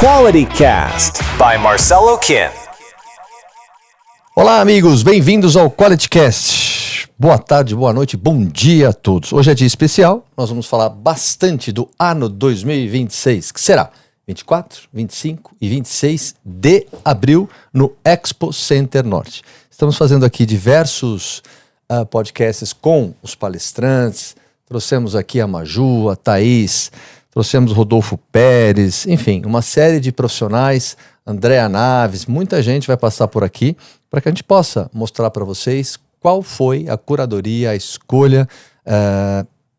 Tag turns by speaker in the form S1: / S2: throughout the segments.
S1: Quality Cast by Marcelo Kim.
S2: Olá, amigos, bem-vindos ao Quality Cast. Boa tarde, boa noite, bom dia a todos. Hoje é dia especial, nós vamos falar bastante do ano 2026, que será 24, 25 e 26 de abril no Expo Center Norte. Estamos fazendo aqui diversos podcasts com os palestrantes, trouxemos aqui a Maju, a Thaís, trouxemos o Rodolfo Pérez, enfim, uma série de profissionais, Andréa Naves, muita gente vai passar por aqui para que a gente possa mostrar para vocês qual foi a curadoria, a escolha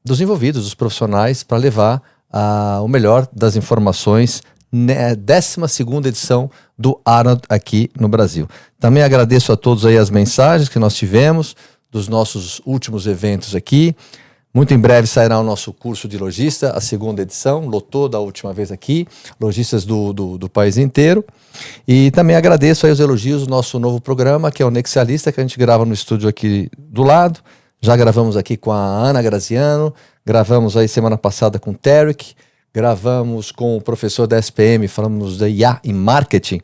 S2: dos envolvidos, dos profissionais, para levar o melhor das informações na 12ª edição do Arnold aqui no Brasil. Também agradeço a todos aí as mensagens que nós tivemos dos nossos últimos eventos aqui. Muito em breve sairá o nosso curso de lojista, a 2ª edição, lotou da última vez aqui, lojistas do país inteiro. E também agradeço aí os elogios do nosso novo programa, que é o Nexialista, que a gente grava no estúdio aqui do lado. Já gravamos aqui com a Ana Graziano, gravamos aí semana passada com o Tarek, gravamos com o professor da SPM, falamos da IA em Marketing,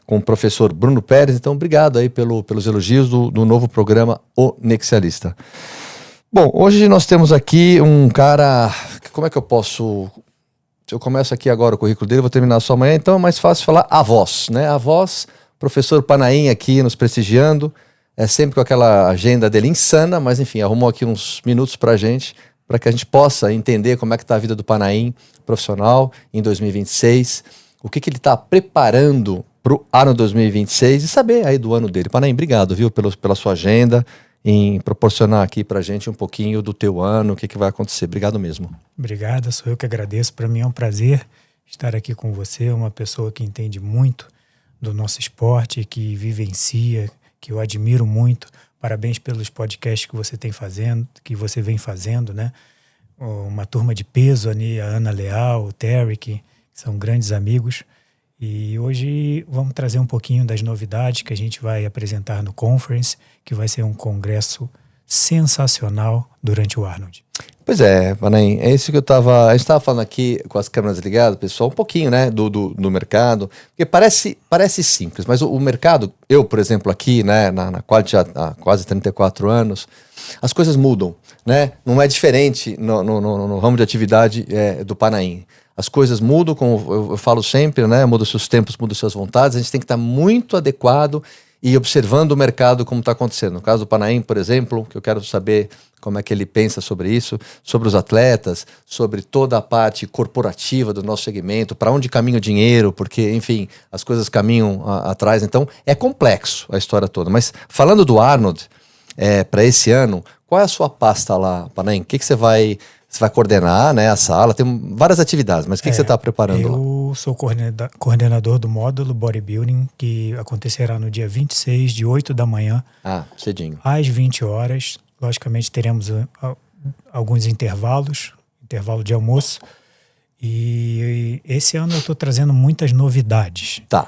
S2: com o professor Bruno Pérez. Então, obrigado aí pelos elogios do novo programa, o Nexialista. Bom, hoje nós temos aqui um cara, como é que eu posso, se eu começo aqui agora o currículo dele, vou terminar só amanhã, então é mais fácil falar a voz, né? A voz, professor Panaim aqui nos prestigiando, sempre com aquela agenda dele insana, mas enfim, arrumou aqui uns minutos pra gente, para que a gente possa entender como é que está a vida do Panaim profissional em 2026, o que ele está preparando para o ano 2026 e saber aí do ano dele. Panaim, obrigado, viu, pela sua agenda, em proporcionar aqui pra gente um pouquinho do teu ano, o que vai acontecer. Obrigado mesmo.
S3: Obrigado, sou eu que agradeço. Para mim é um prazer estar aqui com você, uma pessoa que entende muito do nosso esporte, que vivencia, que eu admiro muito. Parabéns pelos podcasts que você vem fazendo, né? Uma turma de peso ali, a Ana Leal, o Tarek, que são grandes amigos. E hoje vamos trazer um pouquinho das novidades que a gente vai apresentar no Conference, que vai ser um congresso sensacional durante o Arnold.
S2: Pois é, Panaim, é isso que a gente estava falando aqui com as câmeras ligadas, pessoal, um pouquinho, né, do mercado, porque parece simples, mas o mercado, eu, por exemplo, aqui, né, na Quality há quase 34 anos, as coisas mudam, né, não é diferente no ramo de atividade do Panaim. As coisas mudam, como eu falo sempre, né? Mudam seus tempos, mudam suas vontades. A gente tem que estar muito adequado e observando o mercado como está acontecendo. No caso do Panaim, por exemplo, que eu quero saber como é que ele pensa sobre isso, sobre os atletas, sobre toda a parte corporativa do nosso segmento, para onde caminha o dinheiro, porque, enfim, as coisas caminham atrás. Então, é complexo a história toda. Mas falando do Arnold, para esse ano, qual é a sua pasta lá, Panaim? O que você vai coordenar, né, a sala, tem várias atividades, mas o que você está preparando lá?
S3: Eu sou coordenador do módulo Bodybuilding, que acontecerá no dia 26, de 8 da manhã.
S2: Cedinho.
S3: Às 20 horas. Logicamente teremos alguns intervalo de almoço. E esse ano eu estou trazendo muitas novidades.
S2: Tá.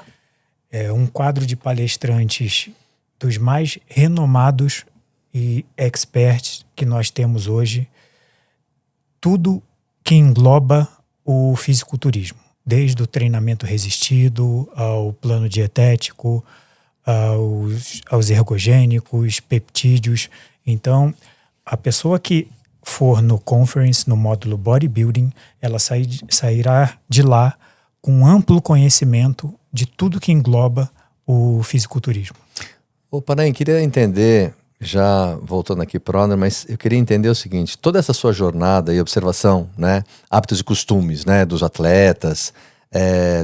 S3: Um quadro de palestrantes dos mais renomados e experts que nós temos hoje, tudo que engloba o fisiculturismo, desde o treinamento resistido, ao plano dietético, aos ergogênicos, peptídeos. Então, a pessoa que for no Conference, no módulo Bodybuilding, ela sairá de lá com amplo conhecimento de tudo que engloba o fisiculturismo.
S2: Ô, Panaim, queria entender, já voltando aqui para o Honor, mas eu queria entender o seguinte, toda essa sua jornada e observação, né, hábitos e costumes, né, dos atletas,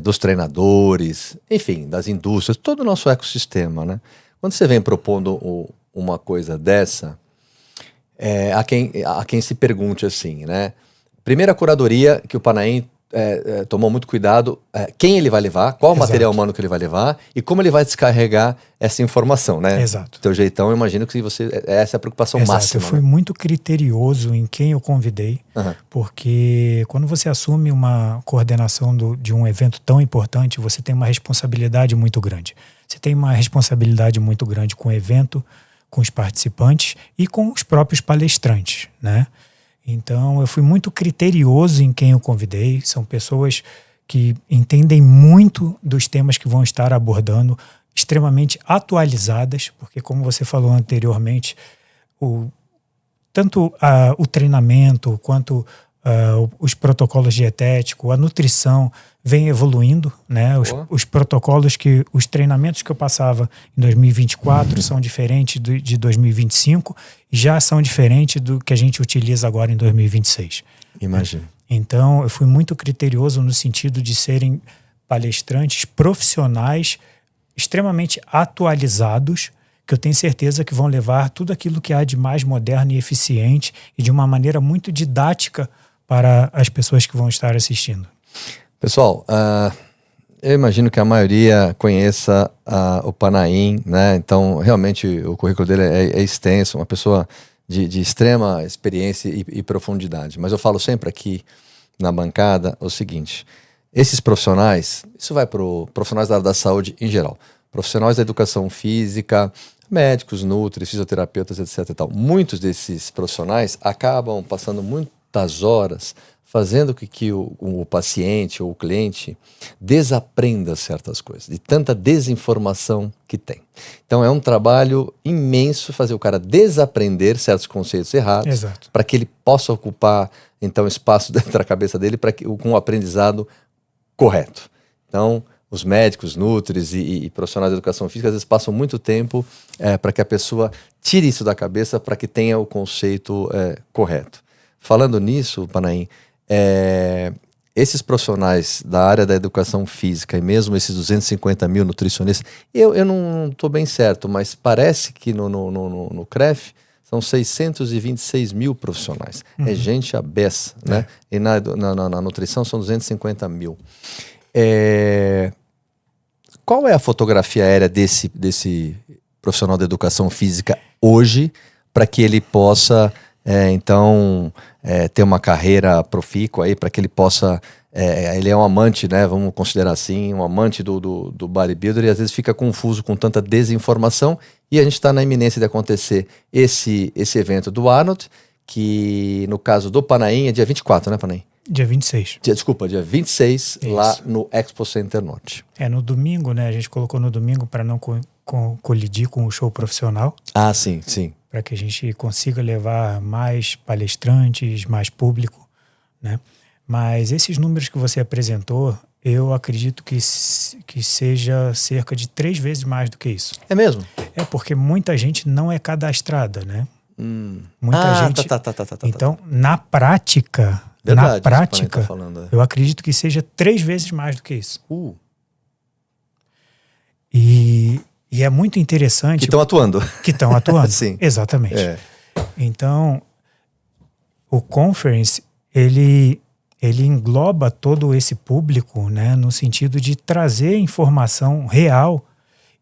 S2: dos treinadores, enfim, das indústrias, todo o nosso ecossistema, né? Quando você vem propondo uma coisa dessa, há quem se pergunte assim, né? Primeira curadoria que o Panaim tomou muito cuidado, quem ele vai levar, qual o material humano que ele vai levar e como ele vai descarregar essa informação, né?
S3: Exato.
S2: Do teu jeitão, eu imagino que essa é a preocupação máxima.
S3: Eu fui muito criterioso em quem eu convidei, porque quando você assume uma coordenação de um evento tão importante, você tem uma responsabilidade muito grande. Você tem uma responsabilidade muito grande com o evento, com os participantes e com os próprios palestrantes, né? Então, eu fui muito criterioso em quem eu convidei. São pessoas que entendem muito dos temas que vão estar abordando, extremamente atualizadas, porque como você falou anteriormente, tanto o treinamento quanto os protocolos dietéticos, a nutrição vem evoluindo, né? Os protocolos os treinamentos que eu passava em 2024 são diferentes de 2025 e já são diferentes do que a gente utiliza agora em 2026.
S2: Imagino.
S3: Então, eu fui muito criterioso no sentido de serem palestrantes profissionais extremamente atualizados, que eu tenho certeza que vão levar tudo aquilo que há de mais moderno e eficiente e de uma maneira muito didática para as pessoas que vão estar assistindo.
S2: Pessoal, eu imagino que a maioria conheça o Panaim, né? Então, realmente, o currículo dele é extenso, uma pessoa de extrema experiência e profundidade. Mas eu falo sempre aqui na bancada o seguinte: esses profissionais, isso vai para os profissionais da área da saúde em geral, profissionais da educação física, médicos, nutris, fisioterapeutas, etc. e tal. Muitos desses profissionais acabam passando muitas horas fazendo com que o paciente ou o cliente desaprenda certas coisas, de tanta desinformação que tem. Então é um trabalho imenso fazer o cara desaprender certos conceitos errados, para que ele possa ocupar então espaço dentro da cabeça dele com o aprendizado correto. Então os médicos, nutris e profissionais de educação física às vezes passam muito tempo para que a pessoa tire isso da cabeça para que tenha o conceito correto. Falando nisso, Panaim, esses profissionais da área da educação física e mesmo esses 250 mil nutricionistas, eu não estou bem certo, mas parece que no CREF são 626 mil profissionais. É gente à beça, né? E na nutrição são 250 mil. Qual é a fotografia aérea desse profissional da educação física hoje para que ele possa ter uma carreira profícua aí, para que ele possa ele é um amante, né, vamos considerar assim, um amante do bodybuilder, e às vezes fica confuso com tanta desinformação, e a gente está na iminência de acontecer esse evento do Arnold, que no caso do Panaim é dia 24, né, Panaim?
S3: Dia 26.
S2: Dia 26,
S3: Isso.
S2: lá no Expo Center Norte.
S3: No domingo, né, a gente colocou no domingo para não colidir com o show profissional.
S2: Ah, sim, sim.
S3: Para que a gente consiga levar mais palestrantes, mais público, né? Mas esses números que você apresentou, eu acredito que seja cerca de 3 vezes mais do que isso.
S2: É mesmo?
S3: Porque muita gente não é cadastrada, né? Muita gente.
S2: Tá.
S3: Então, na prática,
S2: Verdade, tá falando,
S3: eu acredito que seja 3 vezes mais do que isso. E é muito interessante...
S2: Que estão atuando.
S3: Que estão atuando,
S2: sim.
S3: Exatamente. Então, o Conference, ele engloba todo esse público, né, no sentido de trazer informação real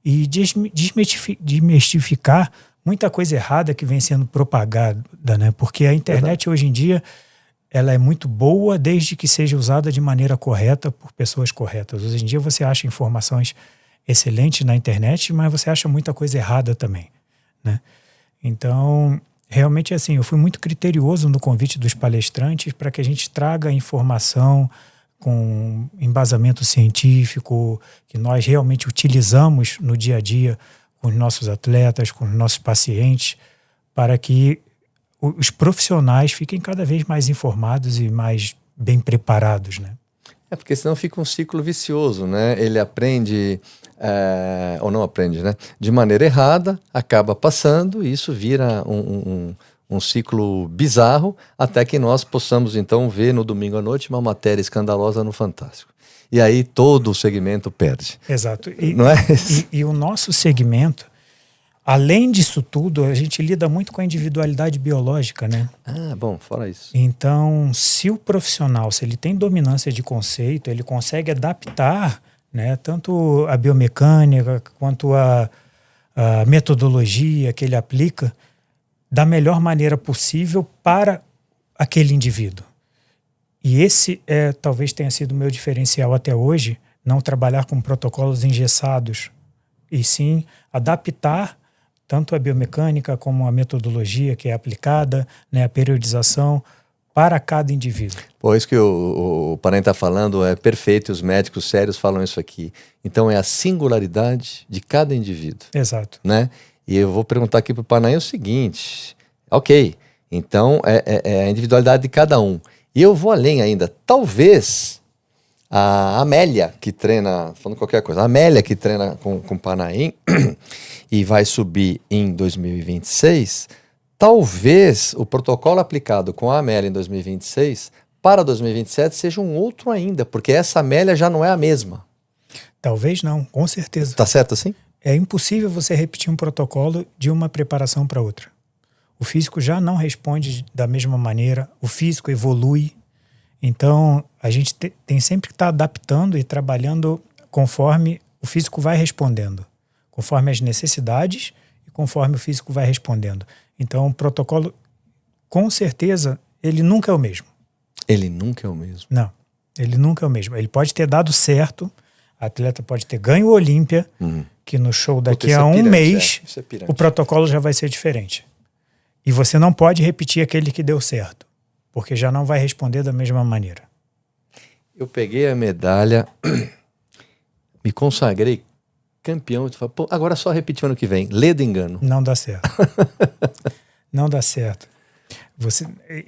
S3: e desmistificar muita coisa errada que vem sendo propagada, né? Porque a internet hoje em dia ela é muito boa desde que seja usada de maneira correta por pessoas corretas. Hoje em dia você acha informações excelente na internet, mas você acha muita coisa errada também, né? Então, realmente assim, eu fui muito criterioso no convite dos palestrantes para que a gente traga informação com embasamento científico, que nós realmente utilizamos no dia a dia com os nossos atletas, com os nossos pacientes, para que os profissionais fiquem cada vez mais informados e mais bem preparados, né?
S2: Porque senão fica um ciclo vicioso, né? Ele aprende, ou não aprende, né? De maneira errada, acaba passando e isso vira um ciclo bizarro, até que nós possamos então ver no domingo à noite uma matéria escandalosa no Fantástico. E aí todo o segmento perde.
S3: Exato.
S2: Não é?
S3: E o nosso segmento, além disso tudo, a gente lida muito com a individualidade biológica, né?
S2: Bom, fora isso.
S3: Então, se o profissional, se ele tem dominância de conceito, ele consegue adaptar, né, tanto a biomecânica quanto a metodologia que ele aplica da melhor maneira possível para aquele indivíduo. E esse talvez tenha sido o meu diferencial até hoje, não trabalhar com protocolos engessados, e sim adaptar tanto a biomecânica como a metodologia que é aplicada, né, a periodização, para cada indivíduo.
S2: Pô, isso que o Panay está falando é perfeito, os médicos sérios falam isso aqui. Então é a singularidade de cada indivíduo,
S3: Exato.
S2: né? E eu vou perguntar aqui para o Panay o seguinte, ok, então é a individualidade de cada um. E eu vou além ainda, talvez a Amélia que treina, falando qualquer coisa, a Amélia que treina com o Panay e vai subir em 2026, talvez o protocolo aplicado com a Amélia em 2026 para 2027 seja um outro ainda, porque essa Amélia já não é a mesma.
S3: Talvez não, com certeza.
S2: Tá certo assim?
S3: É impossível você repetir um protocolo de uma preparação para outra. O físico já não responde da mesma maneira, o físico evolui. Então, a gente tem sempre que estar adaptando e trabalhando conforme o físico vai respondendo, conforme as necessidades e conforme o físico vai respondendo. Então, o protocolo, com certeza, ele nunca é o mesmo.
S2: Ele nunca é o mesmo.
S3: Não, ele nunca é o mesmo. Ele pode ter dado certo, a atleta pode ter ganho o Olímpia, que no show daqui a um mês, o protocolo já vai ser diferente. E você não pode repetir aquele que deu certo, porque já não vai responder da mesma maneira.
S2: Eu peguei a medalha, me consagrei campeão, tu fala, pô, agora só repetir ano que vem. Lê do engano.
S3: Não dá certo. Não dá certo.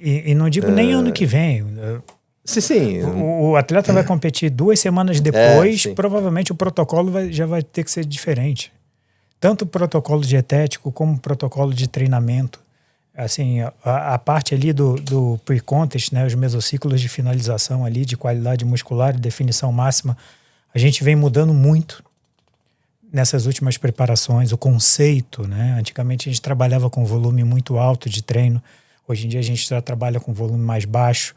S3: E não digo nem ano que vem.
S2: Sim.
S3: O atleta vai competir 2 semanas depois, provavelmente o protocolo já vai ter que ser diferente. Tanto o protocolo dietético como o protocolo de treinamento. Assim, a parte ali do pre-contest, né, os mesociclos de finalização ali, de qualidade muscular e definição máxima, a gente vem mudando muito nessas últimas preparações. O conceito, né? Antigamente a gente trabalhava com volume muito alto de treino, hoje em dia a gente já trabalha com volume mais baixo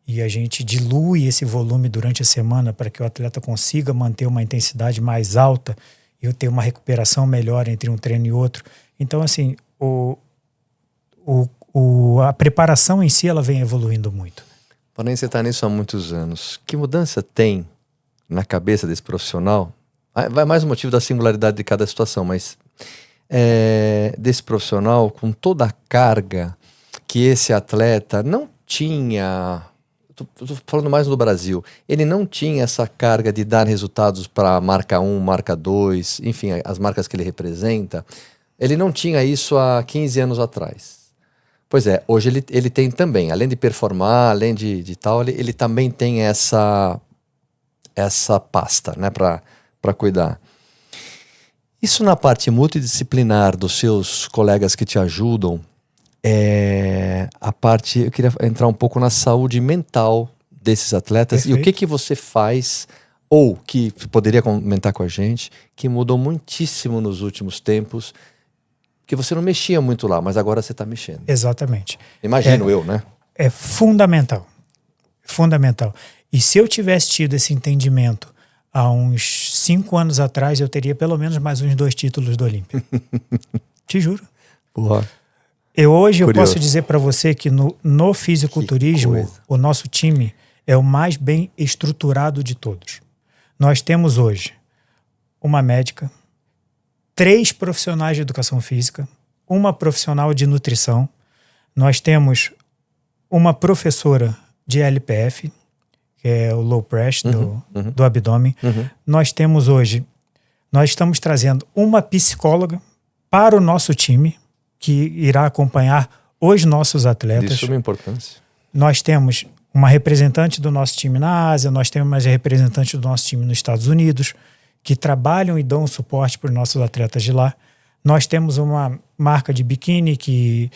S3: e a gente dilui esse volume durante a semana para que o atleta consiga manter uma intensidade mais alta e eu ter uma recuperação melhor entre um treino e outro. Então, assim, a preparação em si ela vem evoluindo muito.
S2: Porém, você está nisso há muitos anos. Que mudança tem na cabeça desse profissional? Vai mais um motivo da singularidade de cada situação, mas desse profissional com toda a carga que esse atleta não tinha. Estou falando mais no Brasil. Ele não tinha essa carga de dar resultados para marca 1, marca 2, enfim, as marcas que ele representa. Ele não tinha isso há 15 anos atrás. Pois é, hoje ele tem também, além de performar, além de tal, ele também tem essa pasta, né, para cuidar. Isso na parte multidisciplinar dos seus colegas que te ajudam, a parte, eu queria entrar um pouco na saúde mental desses atletas.
S3: Perfeito.
S2: E o que você faz, ou que poderia comentar com a gente, que mudou muitíssimo nos últimos tempos, que você não mexia muito lá, mas agora você está mexendo.
S3: Exatamente.
S2: Imagino eu, né?
S3: É fundamental. Fundamental. E se eu tivesse tido esse entendimento há uns 5 anos atrás, eu teria pelo menos mais uns 2 títulos do Olímpia. Te juro.
S2: Porra.
S3: Hoje
S2: Curioso.
S3: eu posso dizer para você que no fisiculturismo, o nosso time é o mais bem estruturado de todos. Nós temos hoje uma médica, 3 profissionais de educação física, uma profissional de nutrição, nós temos uma professora de LPF, que é o low pressure do abdômen. Nós estamos trazendo uma psicóloga para o nosso time, que irá acompanhar os nossos atletas.
S2: De suma importância.
S3: Nós temos uma representante do nosso time na Ásia, nós temos uma representante do nosso time nos Estados Unidos, que trabalham e dão suporte para os nossos atletas de lá. Nós temos uma marca de biquíni que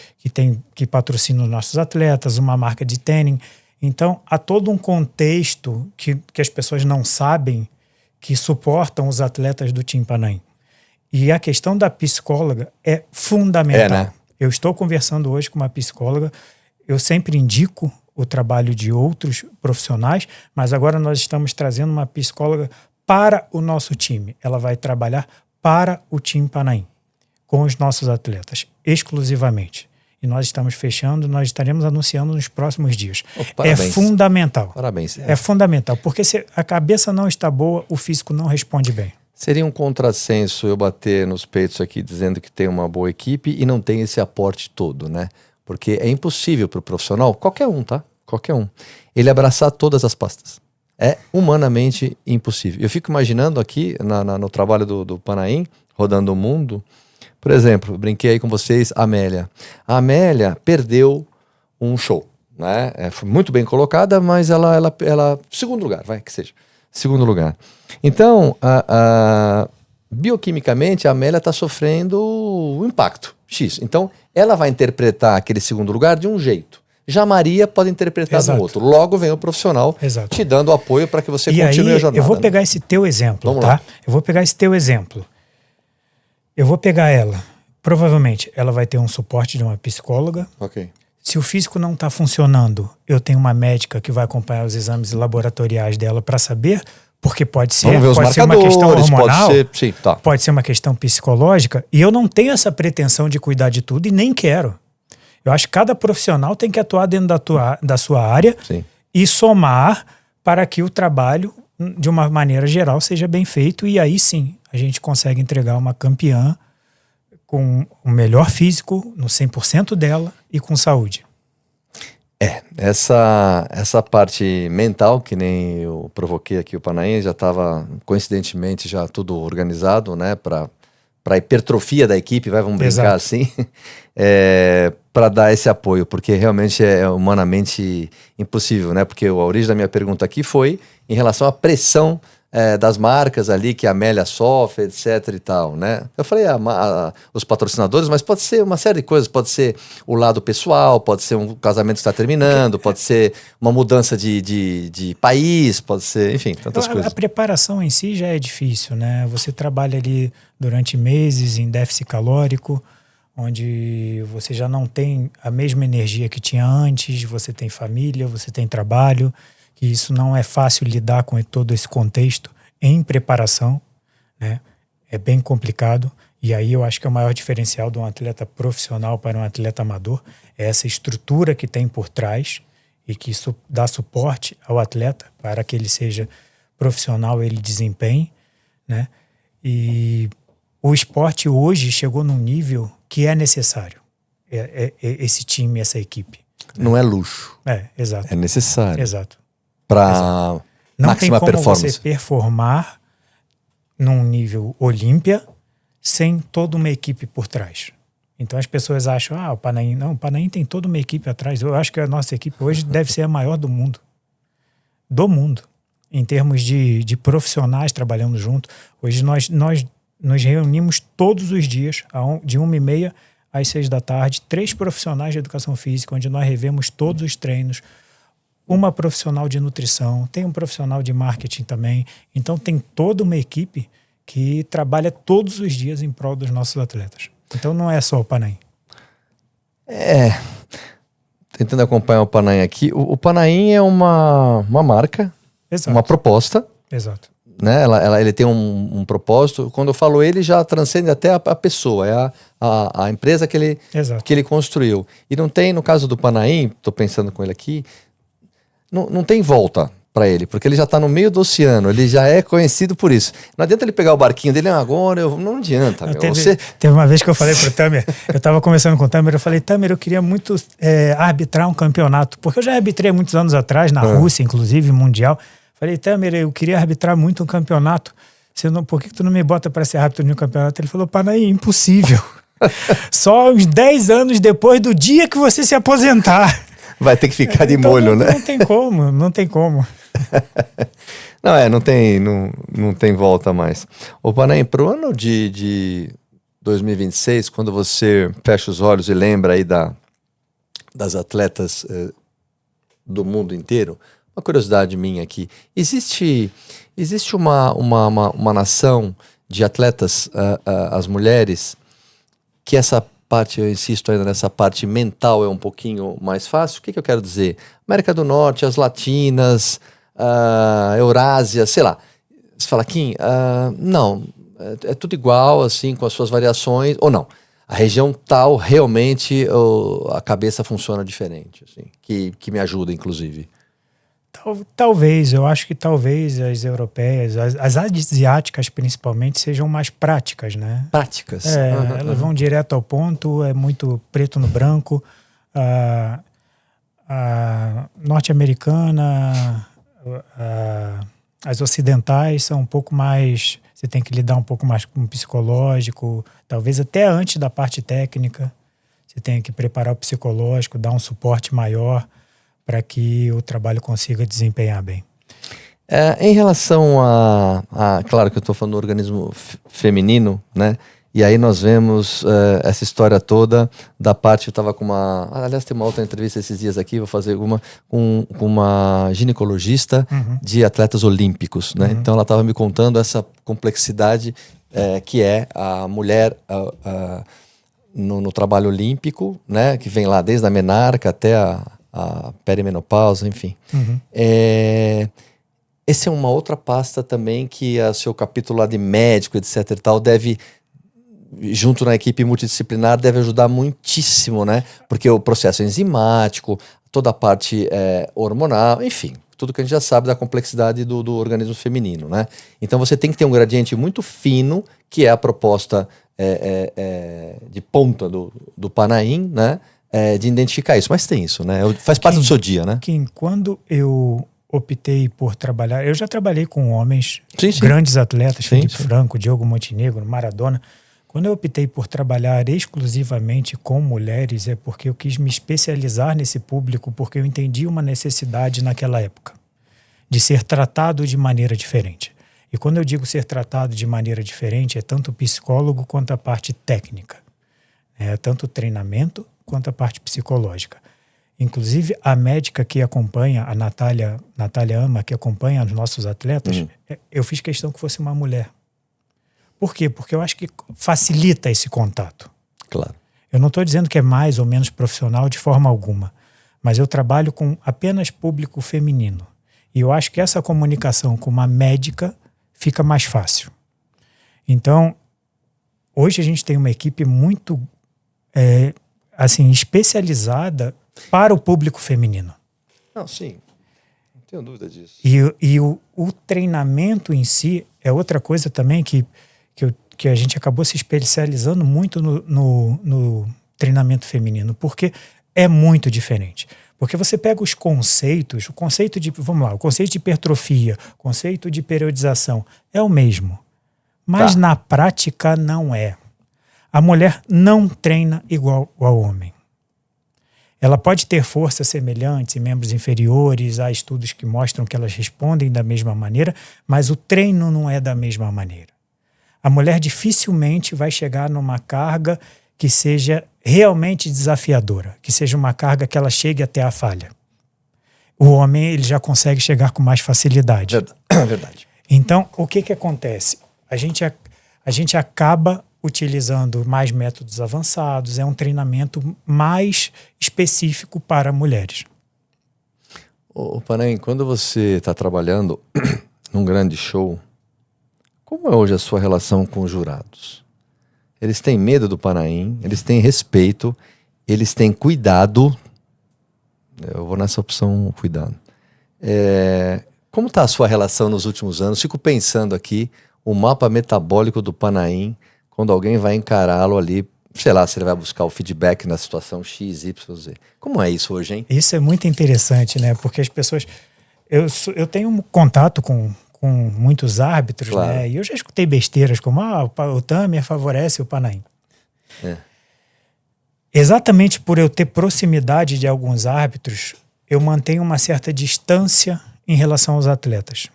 S3: patrocina os nossos atletas, uma marca de tênis. Então, há todo um contexto que as pessoas não sabem que suportam os atletas do Team Panay. E a questão da psicóloga é fundamental.
S2: Né?
S3: Eu estou conversando hoje com uma psicóloga, eu sempre indico o trabalho de outros profissionais, mas agora nós estamos trazendo uma psicóloga para o nosso time. Ela vai trabalhar para o Team Panay, com os nossos atletas, exclusivamente. E nós estamos fechando, nós estaremos anunciando nos próximos dias. É fundamental.
S2: Parabéns.
S3: É fundamental, porque se a cabeça não está boa, o físico não responde bem.
S2: Seria um contrassenso eu bater nos peitos aqui dizendo que tem uma boa equipe e não tem esse aporte todo, né? Porque é impossível para o profissional, qualquer um, tá? Qualquer um, ele abraçar todas as pastas. É humanamente impossível. Eu fico imaginando aqui no trabalho do Panaim, rodando o mundo, por exemplo, brinquei aí com vocês, a Amélia. A Amélia perdeu um show, né? Foi muito bem colocada, mas ela segundo lugar, vai que seja. Segundo lugar. Então, bioquimicamente, a Amélia está sofrendo um impacto X. Então, ela vai interpretar aquele segundo lugar de um jeito. Já a Maria pode interpretar do outro. Logo vem o profissional te dando apoio para que você continue a jornada.
S3: Eu vou pegar esse teu exemplo,
S2: Vamos
S3: tá?
S2: lá.
S3: Eu vou pegar esse teu exemplo. Eu vou pegar ela. Provavelmente, ela vai ter um suporte de uma psicóloga.
S2: Ok.
S3: Se o físico não está funcionando, eu tenho uma médica que vai acompanhar os exames laboratoriais dela para saber, porque pode ser uma questão hormonal, pode ser uma questão psicológica, e eu não tenho essa pretensão de cuidar de tudo e nem quero. Eu acho que cada profissional tem que atuar dentro da sua área e somar para que o trabalho, de uma maneira geral, seja bem feito, e aí sim a gente consegue entregar uma campeã com o melhor físico, no 100% dela e com saúde.
S2: Essa parte mental, que nem eu provoquei aqui o Panaim, já estava coincidentemente já tudo organizado, né, para a hipertrofia da equipe, vamos brincar assim, para dar esse apoio, porque realmente é humanamente impossível, né, porque a origem da minha pergunta aqui foi em relação à pressão das marcas ali que a Amélia sofre, etc e tal, né? Eu falei os patrocinadores, mas pode ser uma série de coisas, pode ser o lado pessoal, pode ser um casamento que está terminando, pode ser uma mudança de país, pode ser, enfim, tantas coisas.
S3: A preparação em si já é difícil, né? Você trabalha ali durante meses em déficit calórico, onde você já não tem a mesma energia que tinha antes, você tem família, você tem trabalho, que isso não é fácil lidar com todo esse contexto em preparação, né? É bem complicado, e aí eu acho que é o maior diferencial de um atleta profissional para um atleta amador é essa estrutura que tem por trás e que isso dá suporte ao atleta para que ele seja profissional, ele desempenhe, né? E o esporte hoje chegou num nível que é necessário, esse time, essa equipe.
S2: Não é luxo.
S3: Exato.
S2: É necessário.
S3: Exato.
S2: Para máxima performance. Não tem como você
S3: performar num nível Olímpia sem toda uma equipe por trás. Então as pessoas acham, o Panaim... Não, o Panaim tem toda uma equipe atrás. Eu acho que a nossa equipe hoje deve ser a maior do mundo. Do mundo. Em termos de profissionais trabalhando junto. Hoje nós nos reunimos todos os dias, de 1h30 às 6 da tarde, 3 profissionais de educação física, onde nós revemos todos os treinos, uma profissional de nutrição, tem um profissional de marketing também. Então tem toda uma equipe que trabalha todos os dias em prol dos nossos atletas. Então não é só o Panaim.
S2: Tentando acompanhar o Panaim aqui. O Panaim é uma marca, uma proposta.
S3: Exato.
S2: Né? Ele tem um propósito. Quando eu falo ele, já transcende até a pessoa. É a empresa que ele construiu. E não tem, no caso do Panaim, estou pensando com ele aqui, não tem volta para ele, porque ele já está no meio do oceano, ele já é conhecido por isso. Não adianta ele pegar o barquinho dele agora, não adianta.
S3: Teve uma vez que eu falei pro Tamer, eu estava conversando com o Tamer, eu falei, Tamer, eu queria muito arbitrar um campeonato, porque eu já arbitrei muitos anos atrás, na Rússia, inclusive, mundial. Falei, Tamer, eu queria arbitrar muito um campeonato, por que tu não me bota para ser árbitro de um campeonato? Ele falou, Panaim, impossível. Só uns 10 anos depois do dia que você se aposentar.
S2: Vai ter que ficar de molho, né?
S3: Não tem como.
S2: Não tem volta mais. Ô Panaim, pro ano de 2026, quando você fecha os olhos e lembra aí das atletas do mundo inteiro, uma curiosidade minha aqui, existe uma nação de atletas, as mulheres, que essa parte, eu insisto ainda nessa parte mental, é um pouquinho mais fácil? O que eu quero dizer? América do Norte, as latinas, Eurásia, sei lá. Você fala, Kim, não, é tudo igual, assim, com as suas variações, ou não? A região tal, realmente, a cabeça funciona diferente, assim, que me ajuda, inclusive.
S3: Talvez, eu acho que talvez as europeias, as asiáticas principalmente, sejam mais práticas, né?
S2: Práticas.
S3: Elas vão direto ao ponto, é muito preto no branco. a norte-americana, as ocidentais são um pouco mais... Você tem que lidar um pouco mais com o psicológico, talvez até antes da parte técnica. Você tem que preparar o psicológico, dar um suporte maior para que o trabalho consiga desempenhar bem.
S2: Em relação claro que eu estou falando do organismo feminino, né? E aí nós vemos essa história toda da parte, eu estava com aliás, tem uma outra entrevista esses dias aqui, vou fazer uma com uma ginecologista de atletas olímpicos, né? Então ela estava me contando essa complexidade que é a mulher no trabalho olímpico, né? Que vem lá desde a menarca até a perimenopausa, enfim. Essa é uma outra pasta também que o seu capítulo lá de médico, etc e tal, deve, junto na equipe multidisciplinar, deve ajudar muitíssimo, né? Porque o processo enzimático, toda a parte hormonal, enfim, tudo que a gente já sabe da complexidade do organismo feminino, né? Então você tem que ter um gradiente muito fino, que é a proposta de ponta do Panaim, né? De identificar isso, mas tem isso, né? Faz parte do seu dia, né?
S3: Kim, quando eu optei por trabalhar... Eu já trabalhei com homens,
S2: sim.
S3: grandes atletas,
S2: Sim,
S3: Felipe Franco, Diogo Montenegro, Maradona. Quando eu optei por trabalhar exclusivamente com mulheres, é porque eu quis me especializar nesse público, porque eu entendi uma necessidade naquela época de ser tratado de maneira diferente. E quando eu digo ser tratado de maneira diferente, é tanto o psicólogo quanto a parte técnica. É tanto o treinamento quanto a parte psicológica. Inclusive, a médica que acompanha, a Natália Ama, que acompanha os nossos atletas, eu fiz questão que fosse uma mulher. Por quê? Porque eu acho que facilita esse contato.
S2: Claro.
S3: Eu não estou dizendo que é mais ou menos profissional de forma alguma, mas eu trabalho com apenas público feminino. E eu acho que essa comunicação com uma médica fica mais fácil. Então, hoje a gente tem uma equipe muito especializada para o público feminino.
S2: Não, sim. Não tenho dúvida disso.
S3: E o treinamento em si é outra coisa também que a gente acabou se especializando muito no treinamento feminino, porque é muito diferente. Porque você pega os conceitos, o conceito de hipertrofia, o conceito de periodização, é o mesmo. Mas na prática não é. A mulher não treina igual ao homem. Ela pode ter forças semelhantes em membros inferiores, há estudos que mostram que elas respondem da mesma maneira, mas o treino não é da mesma maneira. A mulher dificilmente vai chegar numa carga que seja realmente desafiadora, que seja uma carga que ela chegue até a falha. O homem ele já consegue chegar com mais facilidade.
S2: Verdade.
S3: Então, o que acontece? A gente acaba utilizando mais métodos avançados, é um treinamento mais específico para mulheres.
S2: Ô Panaim, quando você está trabalhando num grande show, como é hoje a sua relação com os jurados? Eles têm medo do Panaim, eles têm respeito, eles têm cuidado. Eu vou nessa opção cuidado. Como está a sua relação nos últimos anos? Fico pensando aqui, o mapa metabólico do Panaim, quando alguém vai encará-lo ali, sei lá, se ele vai buscar o feedback na situação X, Y, Z. Como é isso hoje, hein?
S3: Isso é muito interessante, né? Porque as pessoas... Eu tenho um contato com muitos árbitros,
S2: claro,
S3: né? E eu já escutei besteiras como o Tamer favorece o Panaim. Exatamente por eu ter proximidade de alguns árbitros, eu mantenho uma certa distância em relação aos atletas.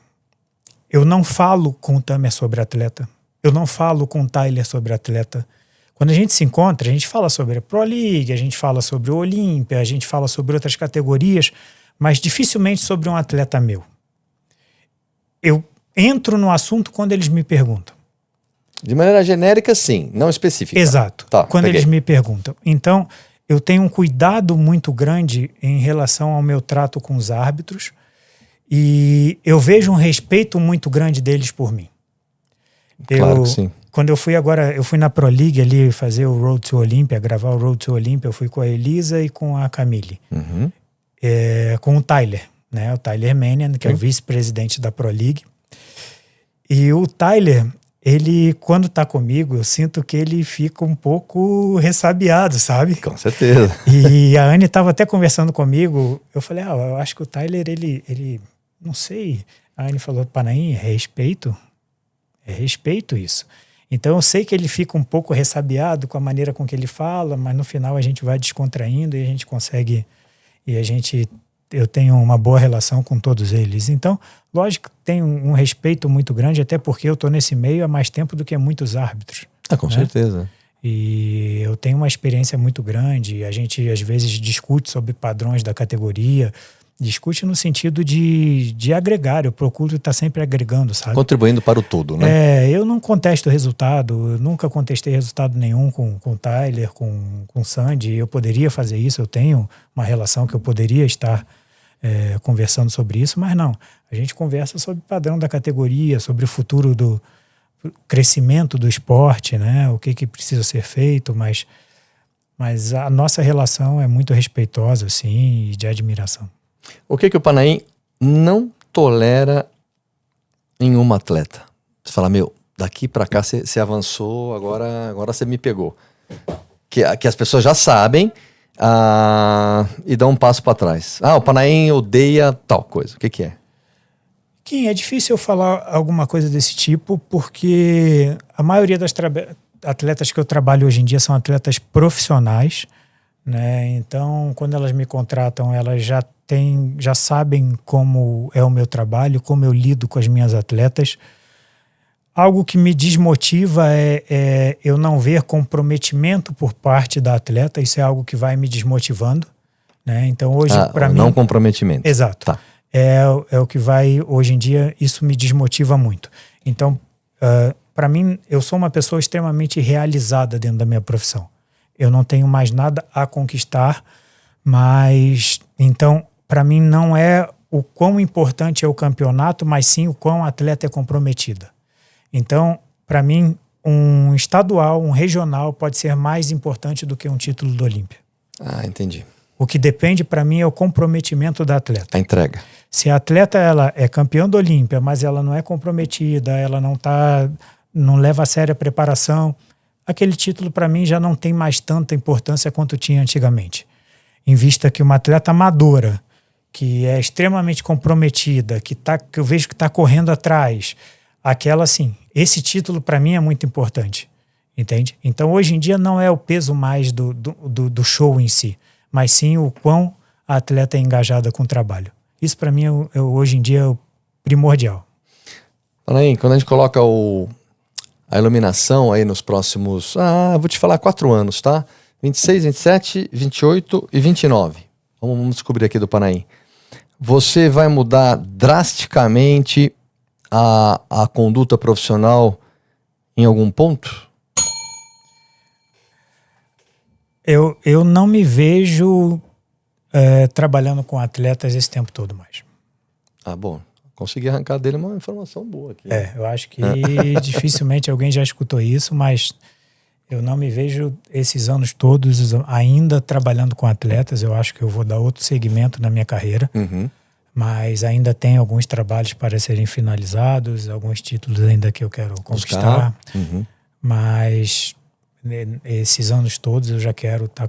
S3: Eu não falo com o Tamer sobre atleta. Eu não falo com o Tyler sobre atleta. Quando a gente se encontra, a gente fala sobre a Pro League, a gente fala sobre o Olímpia, a gente fala sobre outras categorias, mas dificilmente sobre um atleta meu. Eu entro no assunto quando eles me perguntam.
S2: De maneira genérica, sim, não específica.
S3: Exato, quando eles me perguntam. Então, eu tenho um cuidado muito grande em relação ao meu trato com os árbitros e eu vejo um respeito muito grande deles por mim.
S2: Claro que sim.
S3: Quando eu fui na Pro League ali fazer o Road to Olympia, gravar o Road to Olympia, eu fui com a Elisa e com a Camille. Com o Tyler, né? O Tyler Manian, que é o vice-presidente da Pro League. E o Tyler, ele, quando tá comigo, eu sinto que ele fica um pouco ressabiado, sabe?
S2: Com certeza.
S3: E a Anne estava até conversando comigo, eu falei, eu acho que o Tyler, ele não sei. A Anne falou, Panaim, é respeito isso. Então eu sei que ele fica um pouco ressabiado com a maneira com que ele fala, mas no final a gente vai descontraindo e a gente consegue, eu tenho uma boa relação com todos eles. Então, lógico que tem um respeito muito grande, até porque eu estou nesse meio há mais tempo do que muitos árbitros.
S2: Com certeza.
S3: E eu tenho uma experiência muito grande, a gente às vezes discute sobre padrões da categoria, discute no sentido de agregar, eu procuro estar sempre agregando, sabe?
S2: Contribuindo para o todo, né?
S3: Eu não contesto resultado, eu nunca contestei resultado nenhum com o Tyler, com o Sandy, eu poderia fazer isso, eu tenho uma relação que eu poderia estar conversando sobre isso, mas não, a gente conversa sobre o padrão da categoria, sobre o futuro do crescimento do esporte, né? O que precisa ser feito, mas a nossa relação é muito respeitosa, assim, e de admiração.
S2: O que o Panaim não tolera em uma atleta? Você fala, daqui pra cá você avançou, agora você me pegou. Que as pessoas já sabem e dão um passo para trás. O Panaim odeia tal coisa. O que é?
S3: Kim, é difícil eu falar alguma coisa desse tipo, porque a maioria das atletas que eu trabalho hoje em dia são atletas profissionais, né? Então, quando elas me contratam, elas já sabem como é o meu trabalho, como eu lido com as minhas atletas. Algo que me desmotiva é eu não ver comprometimento por parte da atleta. Isso é algo que vai me desmotivando, né? Então, hoje, para mim...
S2: Não comprometimento.
S3: Exato.
S2: Tá.
S3: É o que vai, hoje em dia, isso me desmotiva muito. Então, para mim, eu sou uma pessoa extremamente realizada dentro da minha profissão. Eu não tenho mais nada a conquistar, mas, então, para mim não é o quão importante é o campeonato, mas sim o quão a atleta é comprometida. Então, para mim, um estadual, um regional pode ser mais importante do que um título do Olímpia.
S2: Entendi.
S3: O que depende para mim é o comprometimento da atleta.
S2: A entrega.
S3: Se a atleta ela é campeã do Olímpia, mas ela não é comprometida, ela não leva a sério a preparação, aquele título para mim já não tem mais tanta importância quanto tinha antigamente. Em vista que uma atleta amadora, que é extremamente comprometida, que eu vejo que está correndo atrás, aquela sim, esse título para mim é muito importante, entende? Então hoje em dia não é o peso mais do show em si, mas sim o quão a atleta é engajada com o trabalho. Isso para mim hoje em dia é o primordial.
S2: Panaim, quando a gente coloca a iluminação aí nos próximos, vou te falar 4 anos, tá? 26, 27, 28 e 29. Vamos descobrir aqui do Panaim. Você vai mudar drasticamente a conduta profissional em algum ponto?
S3: Eu não me vejo trabalhando com atletas esse tempo todo mais.
S2: Bom. Consegui arrancar dele uma informação boa aqui.
S3: Eu acho que dificilmente alguém já escutou isso, mas eu não me vejo esses anos todos ainda trabalhando com atletas. Eu acho que eu vou dar outro segmento na minha carreira, mas ainda tem alguns trabalhos para serem finalizados, alguns títulos ainda que eu quero conquistar. Mas esses anos todos eu já quero estar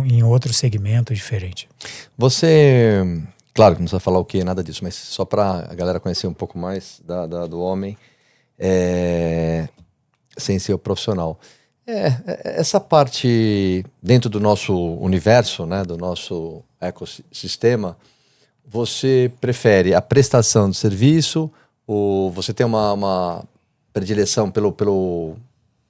S3: em outro segmento diferente.
S2: Você... Claro que não precisa falar o que, nada disso, mas só para a galera conhecer um pouco mais do homem sem ser o profissional. Essa parte dentro do nosso universo, né, do nosso ecossistema, você prefere a prestação de serviço ou você tem uma predileção pelo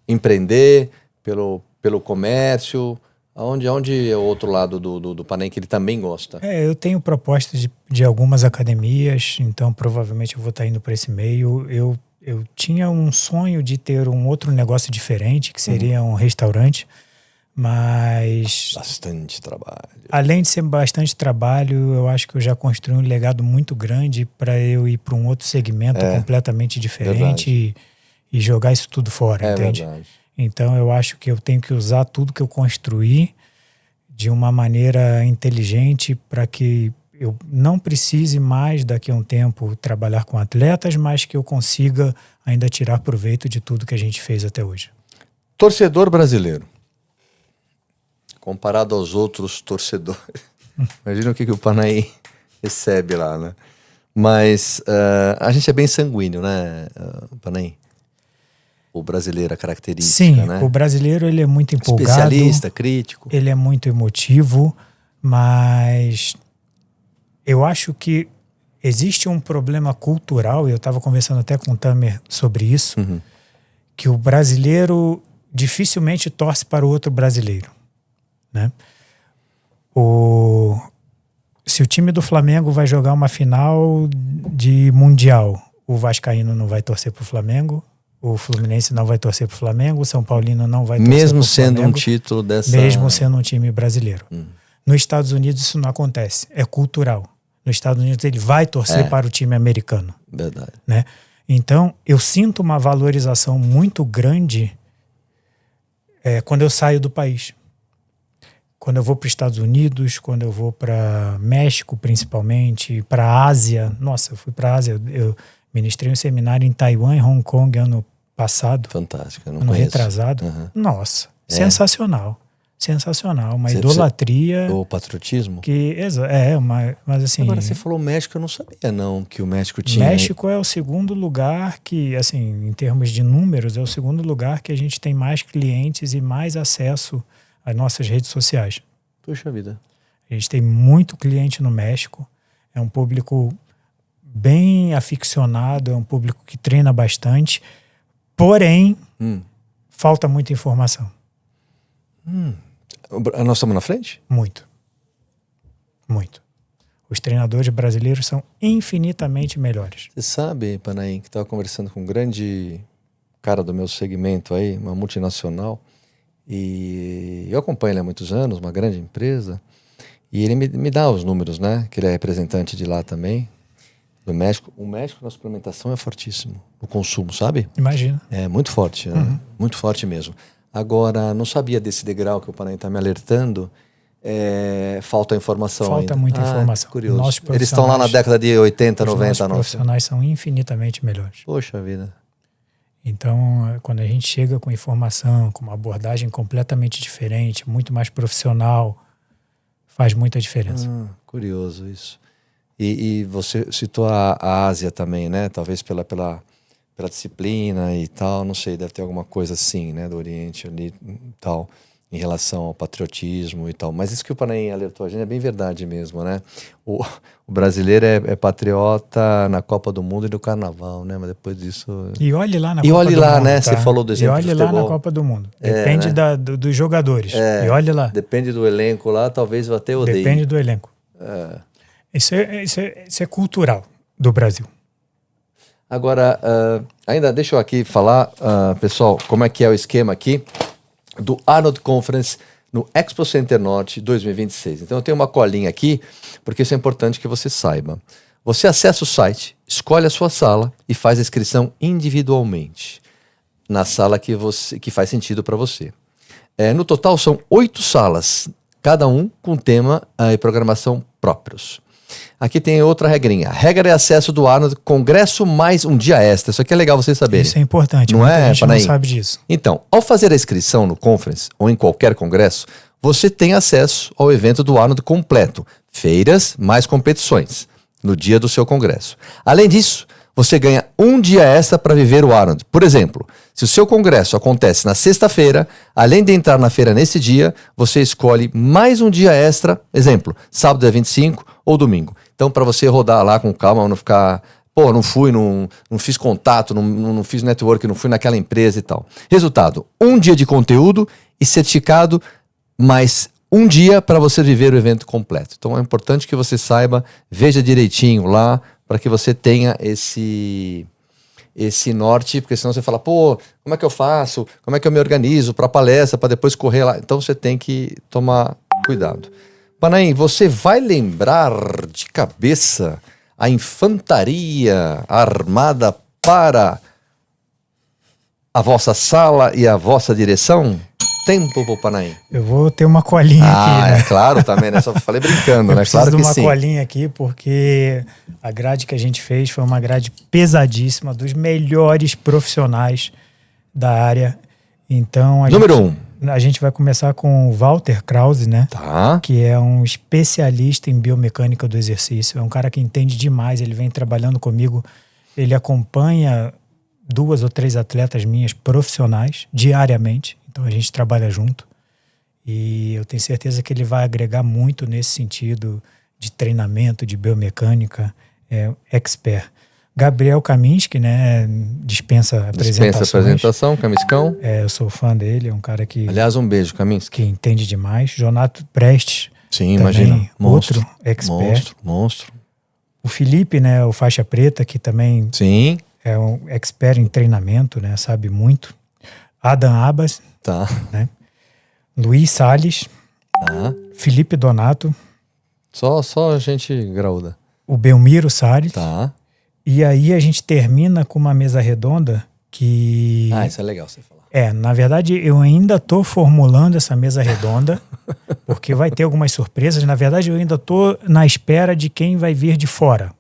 S2: empreender, pelo comércio? Onde é o outro lado do Panaim que ele também gosta?
S3: Eu tenho propostas de algumas academias, então provavelmente eu vou estar indo para esse meio. Eu tinha um sonho de ter um outro negócio diferente, que seria um restaurante, mas...
S2: Bastante trabalho.
S3: Além de ser bastante trabalho, eu acho que eu já construí um legado muito grande para eu ir para um outro segmento completamente diferente e jogar isso tudo fora, entende?
S2: Verdade.
S3: Então eu acho que eu tenho que usar tudo que eu construí de uma maneira inteligente para que eu não precise mais daqui a um tempo trabalhar com atletas, mas que eu consiga ainda tirar proveito de tudo que a gente fez até hoje.
S2: Torcedor brasileiro, comparado aos outros torcedores, imagina o que o Panaim recebe lá, né? Mas a gente é bem sanguíneo, né, Panaim? O brasileiro, a característica,
S3: Sim,
S2: né?
S3: o brasileiro ele é muito empolgado.
S2: Especialista, crítico.
S3: Ele é muito emotivo, mas eu acho que existe um problema cultural, e eu estava conversando até com o Tamer sobre isso, que o brasileiro dificilmente torce para o outro brasileiro, né? Se o time do Flamengo vai jogar uma final de Mundial, o vascaíno não vai torcer para o Flamengo, o Fluminense não vai torcer para o Flamengo, o São Paulino não vai torcer
S2: mesmo
S3: pro
S2: sendo
S3: Flamengo,
S2: um título dessa...
S3: mesmo sendo um time brasileiro. Nos Estados Unidos isso não acontece, é cultural. Nos Estados Unidos ele vai torcer para o time americano.
S2: Verdade.
S3: Né? Então eu sinto uma valorização muito grande quando eu saio do país. Quando eu vou para os Estados Unidos, quando eu vou para México principalmente, para a Ásia. Nossa, eu fui para a Ásia, eu ministrei um seminário em Taiwan e Hong Kong ano passado.
S2: Fantástico, eu não
S3: ano
S2: conheço.
S3: Retrasado. Nossa, sensacional. Sensacional, uma idolatria.
S2: O patriotismo?
S3: Mas assim...
S2: Agora, você falou México, eu não sabia não que o México tinha...
S3: México é o segundo lugar que, assim, em termos de números, é o segundo lugar que a gente tem mais clientes e mais acesso às nossas redes sociais.
S2: Puxa vida.
S3: A gente tem muito cliente no México, é um público bem aficionado, é um público que treina bastante, porém, falta muita informação.
S2: Nós estamos na frente?
S3: Muito. Muito. Os treinadores brasileiros são infinitamente melhores.
S2: Você sabe, Panaim, que estava conversando com um grande cara do meu segmento aí, uma multinacional, e eu acompanho ele há muitos anos, uma grande empresa, e ele me dá os números, né? Que ele é representante de lá também, do México. O México na suplementação é fortíssimo, o consumo, sabe?
S3: Imagina.
S2: É muito forte, né? Muito forte mesmo. Agora, não sabia desse degrau que o Panaim está me alertando. Falta informação
S3: Falta
S2: ainda.
S3: muita informação.
S2: Curioso. Eles estão lá na década de 80, 90.
S3: Os profissionais são infinitamente melhores.
S2: Poxa vida.
S3: Então, quando a gente chega com informação, com uma abordagem completamente diferente, muito mais profissional, faz muita diferença.
S2: Curioso isso. E você citou a Ásia também, né? Talvez pela disciplina e tal, não sei, deve ter alguma coisa assim, né? Do Oriente ali e tal, em relação ao patriotismo e tal. Mas isso que o Panaim alertou a gente é bem verdade mesmo, né? O brasileiro é patriota na Copa do Mundo e no Carnaval, né? Mas depois disso...
S3: E olhe lá na
S2: Copa do Mundo. E olhe lá, né?
S3: Tá?
S2: Você falou do exemplo do futebol.
S3: E olhe lá na Copa do Mundo. Depende
S2: né?
S3: dos jogadores. E olhe lá.
S2: Depende do elenco lá, talvez eu até odeie.
S3: Depende do elenco. Isso é cultural do Brasil.
S2: Agora, ainda deixa eu aqui falar, pessoal, como é que é o esquema aqui do Arnold Conference no Expo Center Norte 2026. Então eu tenho uma colinha aqui, porque isso é importante que você saiba. Você acessa o site, escolhe a sua sala e faz a inscrição individualmente na sala que faz sentido para você. No total são 8 salas, cada um com tema e programação próprios. Aqui tem outra regrinha. Regra é acesso do Arnold, congresso mais um dia extra. Isso aqui é legal vocês saberem.
S3: Isso é importante.
S2: Não é,
S3: a gente
S2: Panaim?
S3: não sabe disso.
S2: Então, ao fazer a inscrição no conference ou em qualquer congresso, você tem acesso ao evento do Arnold completo. Feiras mais competições no dia do seu congresso. Além disso, você ganha um dia extra para viver o Arnold. Por exemplo, se o seu congresso acontece na sexta-feira, além de entrar na feira nesse dia, você escolhe mais um dia extra, exemplo, sábado dia 25 ou domingo. Então, para você rodar lá com calma, não ficar, não fui, não fiz contato, não fiz network, não fui naquela empresa e tal. Resultado, um dia de conteúdo e certificado, mais um dia para você viver o evento completo. Então, é importante que você saiba, veja direitinho lá, para que você tenha esse norte, porque senão você fala, como é que eu faço? Como é que eu me organizo para a palestra, para depois correr lá? Então você tem que tomar cuidado. Panaim, você vai lembrar de cabeça a infantaria armada para a vossa sala e a vossa direção? tempo pro Panaim?
S3: Eu vou ter uma colinha aqui, né?
S2: É claro também, né? Só falei brincando,
S3: Eu
S2: né?
S3: preciso
S2: Claro
S3: de
S2: que
S3: uma
S2: sim.
S3: colinha aqui, porque a grade que a gente fez foi uma grade pesadíssima, dos melhores profissionais da área. Então,
S2: Número 1.
S3: a gente vai começar com o Walter Krause, né?
S2: Tá.
S3: Que é um especialista em biomecânica do exercício. É um cara que entende demais, ele vem trabalhando comigo, ele acompanha 2 ou 3 atletas minhas profissionais diariamente, então a gente trabalha junto e eu tenho certeza que ele vai agregar muito nesse sentido de treinamento, de biomecânica, expert. Gabriel Kaminski, né, dispensa apresentação,
S2: Camiscão.
S3: eu sou fã dele, é um cara que
S2: Aliás, um beijo, Kaminski.
S3: entende demais. Jonato Prestes,
S2: Sim,
S3: também
S2: imagina. Monstro,
S3: outro expert.
S2: Monstro.
S3: O Felipe, né, o faixa preta, que também
S2: Sim,
S3: é um expert em treinamento, né, sabe muito. Adam Abbas,
S2: tá.
S3: né? Luiz Salles,
S2: Tá.
S3: Felipe Donato,
S2: Só gente graúda.
S3: o Belmiro Salles.
S2: Tá.
S3: E aí a gente termina com uma mesa redonda que...
S2: Isso é legal você falar.
S3: Na verdade, eu ainda estou formulando essa mesa redonda, porque vai ter algumas surpresas. Na verdade, eu ainda estou na espera de quem vai vir de fora,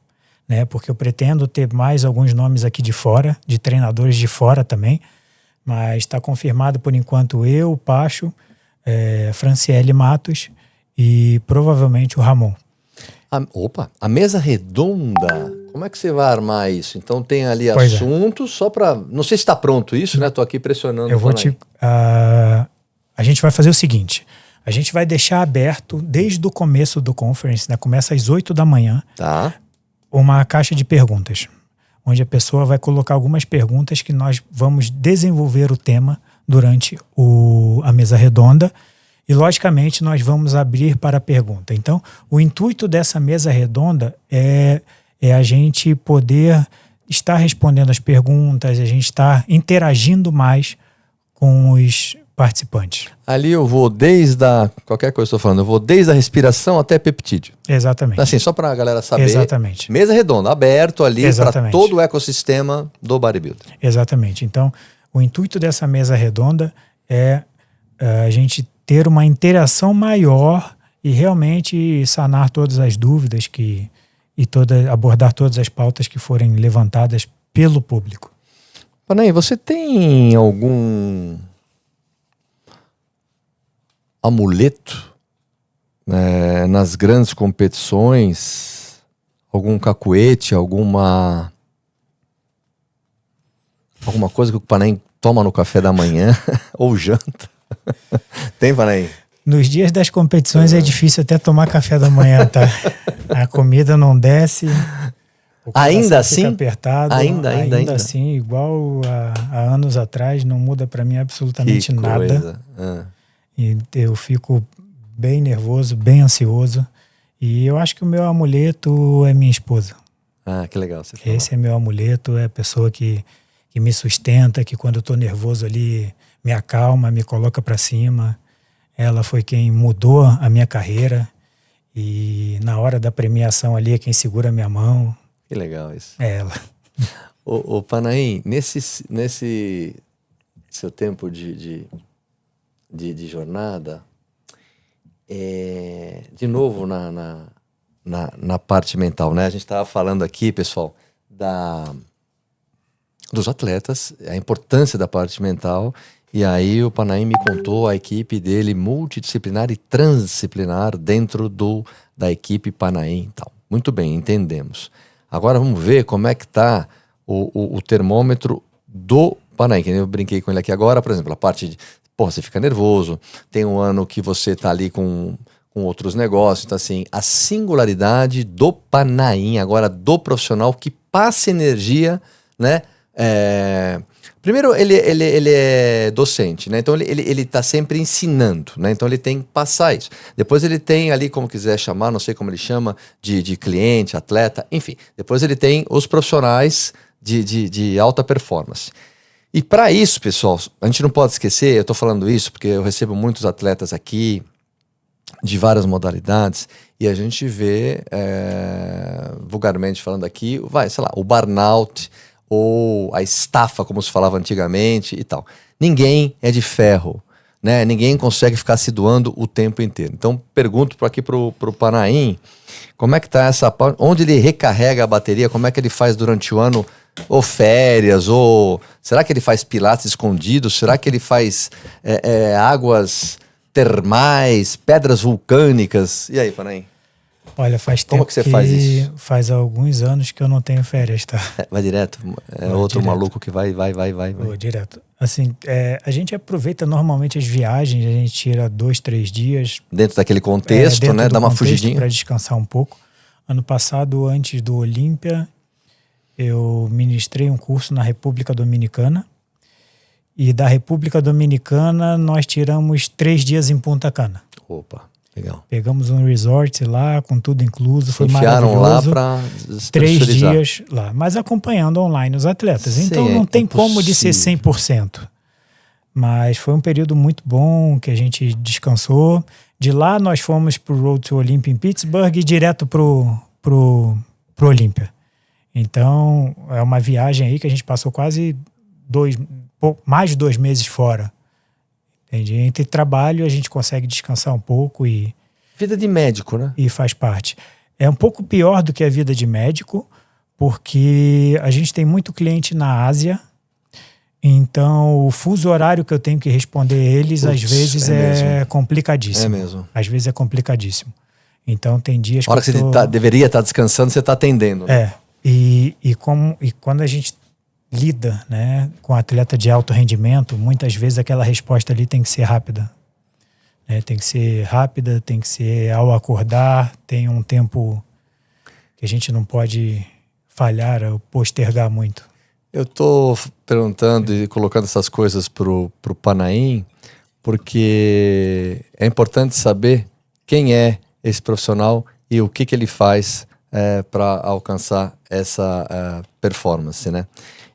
S3: né? Porque eu pretendo ter mais alguns nomes aqui de fora, de treinadores de fora também, mas está confirmado por enquanto eu, o Pacho, Franciele Matos e provavelmente o Ramon.
S2: A mesa redonda, como é que você vai armar isso? Então tem ali
S3: Pois é.
S2: assuntos, só para... Não sei se está pronto isso, né? Tô aqui pressionando.
S3: Eu vou
S2: Panaim.
S3: a gente vai fazer o seguinte, a gente vai deixar aberto desde o começo do conference, né? Começa às 8 da manhã,
S2: Tá.
S3: uma caixa de perguntas, onde a pessoa vai colocar algumas perguntas que nós vamos desenvolver o tema durante a mesa redonda e, logicamente, nós vamos abrir para a pergunta. Então, o intuito dessa mesa redonda é a gente poder estar respondendo as perguntas, a gente estar interagindo mais com os participantes.
S2: Ali eu vou qualquer coisa que eu estou falando, eu vou desde a respiração até peptídeo.
S3: Exatamente.
S2: Assim, só para a galera saber.
S3: Exatamente.
S2: Mesa redonda, aberto ali para
S3: Exatamente.
S2: todo o ecossistema do bodybuilder.
S3: Exatamente. Então, o intuito dessa mesa redonda é a gente ter uma interação maior e realmente sanar todas as dúvidas abordar todas as pautas que forem levantadas pelo público.
S2: Panaim, você tem algum amuleto nas grandes competições? Algum cacuete, alguma coisa que o Panaim toma no café da manhã ou janta? Tem, Panaim?
S3: Nos dias das competições é difícil até tomar café da manhã, tá? A comida não desce. O coração
S2: Ainda
S3: fica
S2: assim?
S3: apertado.
S2: Ainda
S3: assim, igual há anos atrás, não muda para mim absolutamente nada.
S2: Coisa.
S3: E eu fico bem nervoso, bem ansioso. E eu acho que o meu amuleto é minha esposa.
S2: Que legal você falou.
S3: Esse é meu amuleto, é a pessoa que me sustenta, que quando eu tô nervoso ali me acalma, me coloca para cima. Ela foi quem mudou a minha carreira e na hora da premiação ali é quem segura a minha mão.
S2: Que legal isso.
S3: É ela.
S2: Ô Panaim, nesse seu tempo de jornada, de novo na parte mental, né? A gente estava falando aqui, pessoal, dos atletas, a importância da parte mental, e aí o Panaim me contou a equipe dele multidisciplinar e transdisciplinar dentro da equipe Panaim e tal. Muito bem, entendemos. Agora vamos ver como é que está o termômetro do Panaim, que eu brinquei com ele aqui agora, por exemplo, a parte de, você fica nervoso, tem um ano que você está ali com outros negócios, então assim, a singularidade do Panaim, agora do profissional que passa energia, né? Primeiro, ele é docente, né? Então ele está sempre ensinando, né? Então ele tem que passar isso. Depois ele tem ali, como quiser chamar, não sei como ele chama, de cliente, atleta, enfim. Depois ele tem os profissionais de alta performance. E para isso, pessoal, a gente não pode esquecer, eu estou falando isso porque eu recebo muitos atletas aqui de várias modalidades e a gente vê, vulgarmente falando aqui, o burnout ou a estafa, como se falava antigamente e tal. Ninguém é de ferro, né? Ninguém consegue ficar se doando o tempo inteiro. Então, pergunto aqui pro Panaim, como é que tá essa parte? Onde ele recarrega a bateria? Como é que ele faz durante o ano? Ou férias? Ou será que ele faz pilates escondidos? Será que ele faz águas termais, pedras vulcânicas? E aí, Panaim?
S3: Olha, faz
S2: Como
S3: tempo
S2: que você faz isso?
S3: Faz alguns anos que eu não tenho férias, tá?
S2: Vai direto? Outro
S3: direto.
S2: maluco que vai.
S3: Vou direto. Assim, a gente aproveita normalmente as viagens, a gente tira 2, 3 dias.
S2: Dentro daquele contexto, né? Dá uma fugidinha.
S3: Para descansar um pouco. Ano passado, antes do Olímpia, eu ministrei um curso na República Dominicana. E da República Dominicana, nós tiramos 3 dias em Punta Cana.
S2: Opa, legal.
S3: Pegamos um resort lá, com tudo incluso, foi
S2: enfiaram
S3: maravilhoso.
S2: lá para
S3: 3 dias lá, mas acompanhando online os atletas.
S2: Sim,
S3: então não tem como de ser 100%. Mas foi um período muito bom que a gente descansou. De lá nós fomos pro Road to Olympia em Pittsburgh e direto pro Olympia. Então é uma viagem aí que a gente passou quase mais de 2 meses fora. Entende? Entre trabalho a gente consegue descansar um pouco e...
S2: Vida de médico, né?
S3: E faz parte. É um pouco pior do que a vida de médico, porque a gente tem muito cliente na Ásia, então o fuso horário que eu tenho que responder a eles, às vezes é complicadíssimo.
S2: É mesmo.
S3: Às vezes é complicadíssimo. Então tem dias que
S2: a hora que você deveria estar descansando, você está atendendo. Né?
S3: E quando a gente lida, né, com atleta de alto rendimento, muitas vezes aquela resposta ali tem que ser rápida. Tem que ser rápida, tem que ser ao acordar, tem um tempo que a gente não pode falhar ou postergar muito.
S2: Eu estou perguntando e colocando essas coisas pro Panaim, porque é importante saber quem é esse profissional e o que ele faz para alcançar essa performance, né?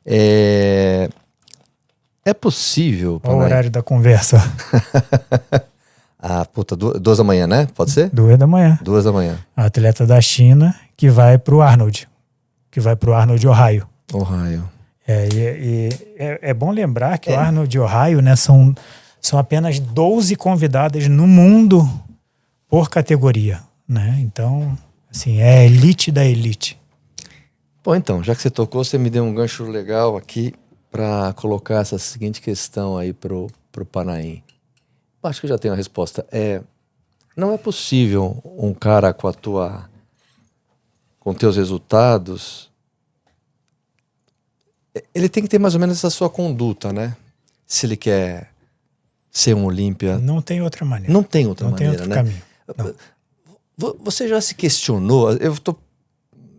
S2: É possível...
S3: Qual o horário da conversa?
S2: Puta, 2 da manhã, né? Pode ser?
S3: 2 da manhã.
S2: 2 da manhã.
S3: A atleta da China que vai pro Arnold. Ohio.
S2: Ohio.
S3: É bom lembrar que o Arnold Ohio, né, são apenas 12 convidadas no mundo por categoria, né? Então, assim, é elite da elite.
S2: Bom, então, já que você tocou, você me deu um gancho legal aqui para colocar essa seguinte questão aí pro Panaim. Acho que eu já tenho a resposta. Não é possível um cara com teus resultados, ele tem que ter mais ou menos essa sua conduta, né? Se ele quer ser um Olímpia.
S3: Não tem outra maneira.
S2: Não tem outra
S3: maneira,
S2: né?
S3: Não tem outro caminho.
S2: Não. Você já se questionou? Eu tô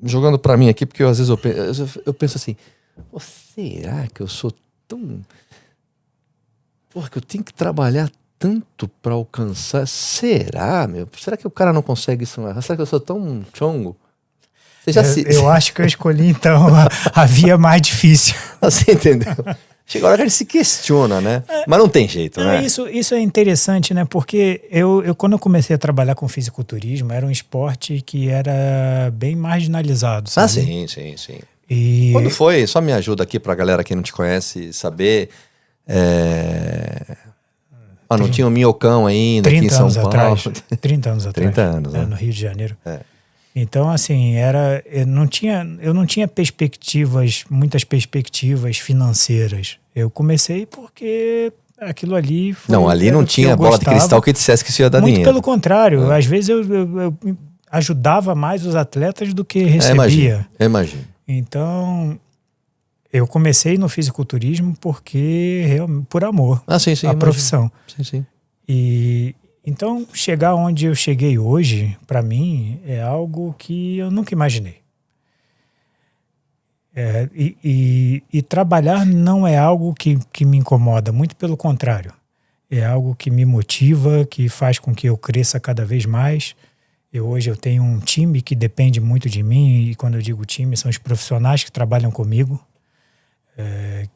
S2: jogando para mim aqui, porque às vezes eu penso assim, será que eu sou tão... Porra, que eu tenho que trabalhar tanto para alcançar? Será, meu? Será que o cara não consegue isso? Será que eu sou tão chongo?
S3: Eu acho que eu escolhi, então, a via mais difícil.
S2: Você entendeu? Chega a hora que ele se questiona, né? Mas não tem jeito, né?
S3: Isso é interessante, né? Porque quando eu comecei a trabalhar com fisiculturismo, era um esporte que era bem marginalizado, sabe?
S2: Sim.
S3: E...
S2: Quando foi? Só me ajuda aqui pra galera que não te conhece saber. Não tinha o Minhocão ainda aqui em São Paulo.
S3: 30 anos atrás.
S2: 30 anos, né?
S3: No Rio de Janeiro. Então, assim, eu não tinha muitas perspectivas financeiras. Eu comecei porque aquilo ali foi...
S2: Não, ali não tinha bola de cristal que dissesse que isso ia dar dinheiro.
S3: Muito pelo contrário. Às vezes eu ajudava mais os atletas do que recebia.
S2: Imagino.
S3: Então, eu comecei no fisiculturismo por amor à profissão.
S2: Sim.
S3: Então, chegar onde eu cheguei hoje, para mim, é algo que eu nunca imaginei. E trabalhar não é algo que me incomoda, muito pelo contrário. É algo que me motiva, que faz com que eu cresça cada vez mais. Hoje eu tenho um time que depende muito de mim, e quando eu digo time, são os profissionais que trabalham comigo,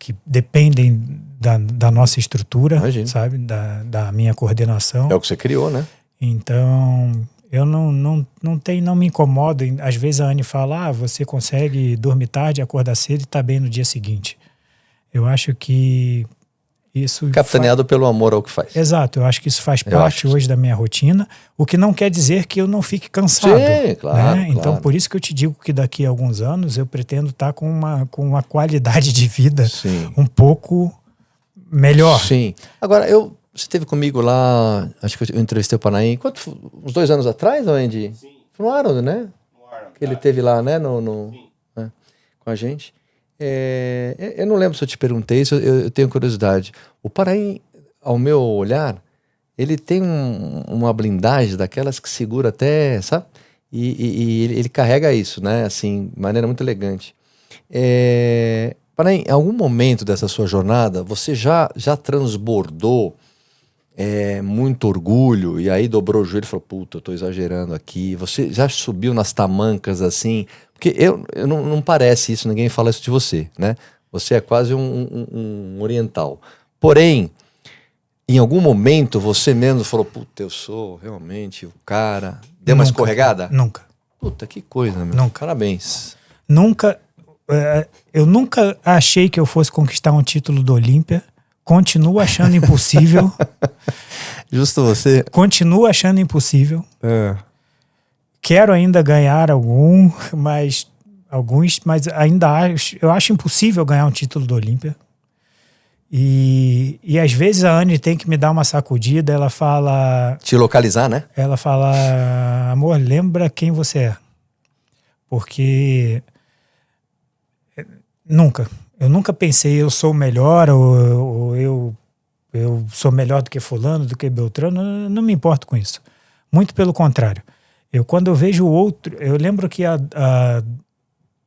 S3: que dependem da nossa estrutura, sabe? Da minha coordenação.
S2: É o que você criou, né?
S3: Então, eu não me incomodo. Às vezes a Anne fala, você consegue dormir tarde, acordar cedo e estar bem no dia seguinte. Eu acho que Isso
S2: Capitaneado pelo amor ao que faz.
S3: Exato, eu acho que isso faz parte
S2: acho.
S3: hoje da minha rotina, o que não quer dizer que eu não fique cansado.
S2: Sim, claro,
S3: Então,
S2: claro.
S3: por isso que eu te digo que daqui a alguns anos eu pretendo estar com uma qualidade de vida
S2: Sim.
S3: um pouco melhor.
S2: Sim. Agora, você esteve comigo lá, acho que eu entrevistei o Panaim, uns 2 anos atrás, não, Andy? Sim. Foi no Arnold, né? No Arnold. Que ele teve lá, né, né, com a gente. Eu não lembro se eu te perguntei isso, eu tenho curiosidade. O Panaim, ao meu olhar, ele tem uma blindagem daquelas que segura até, sabe? E ele carrega isso, né? Assim, de maneira muito elegante. Panaim, em algum momento dessa sua jornada, você já transbordou muito orgulho e aí dobrou o joelho e falou, puta, eu tô exagerando aqui. Você já subiu nas tamancas assim? Porque não parece isso, ninguém fala isso de você, né? Você é quase um oriental. Porém, em algum momento você mesmo falou, puta, eu sou realmente o cara. Deu uma escorregada?
S3: Nunca.
S2: Puta, que coisa, meu.
S3: Nunca.
S2: Parabéns.
S3: Nunca. Eu nunca achei que eu fosse conquistar um título do Olímpia. Continuo achando impossível.
S2: Justo você.
S3: Continuo achando impossível. Quero ainda ganhar alguns, mas ainda eu acho impossível ganhar um título do Olímpia. E às vezes a Anne tem que me dar uma sacudida, ela fala...
S2: Te localizar, né?
S3: Ela fala, amor, lembra quem você é. Porque eu nunca pensei eu sou melhor ou eu sou melhor do que fulano, do que Beltrano, não me importo com isso. Muito pelo contrário. Quando eu vejo outro, eu lembro que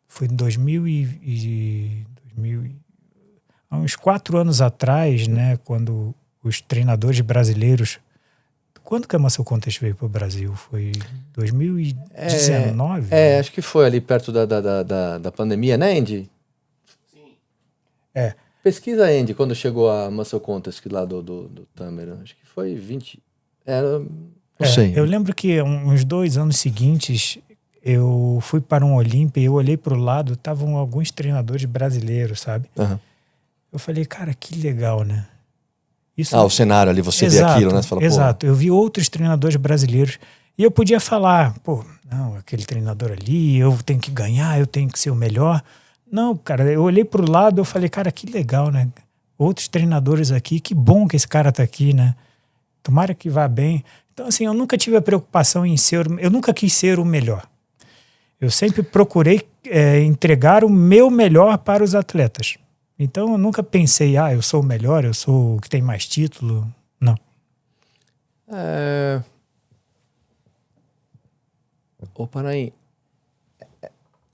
S3: foi em 2000 há uns 4 anos atrás, né, quando os treinadores brasileiros... Quando que a Muscle Contest veio para o Brasil? Foi 2019?
S2: Acho que foi ali perto da pandemia, né, Andy?
S3: Sim.
S2: Pesquisa, Andy, quando chegou a Muscle Contest lá do Tamer. Acho que foi 20... Não sei.
S3: Eu lembro que uns 2 anos seguintes eu fui para um Olímpia e eu olhei para o lado, estavam alguns treinadores brasileiros, sabe?
S2: Uhum.
S3: Eu falei, cara, que legal, né? Isso,
S2: o cenário ali, você vê aquilo, né? Você fala,
S3: exato. Eu vi outros treinadores brasileiros e eu podia falar, não, aquele treinador ali, eu tenho que ganhar, eu tenho que ser o melhor. Não, cara, eu olhei para o lado, eu falei, cara, que legal, né? Outros treinadores aqui, que bom que esse cara tá aqui, né? Tomara que vá bem. Então, assim, eu nunca tive a preocupação eu nunca quis ser o melhor. Eu sempre procurei entregar o meu melhor para os atletas. Então, eu nunca pensei, eu sou o melhor, eu sou o que tem mais título. Não.
S2: Ô, Panaim,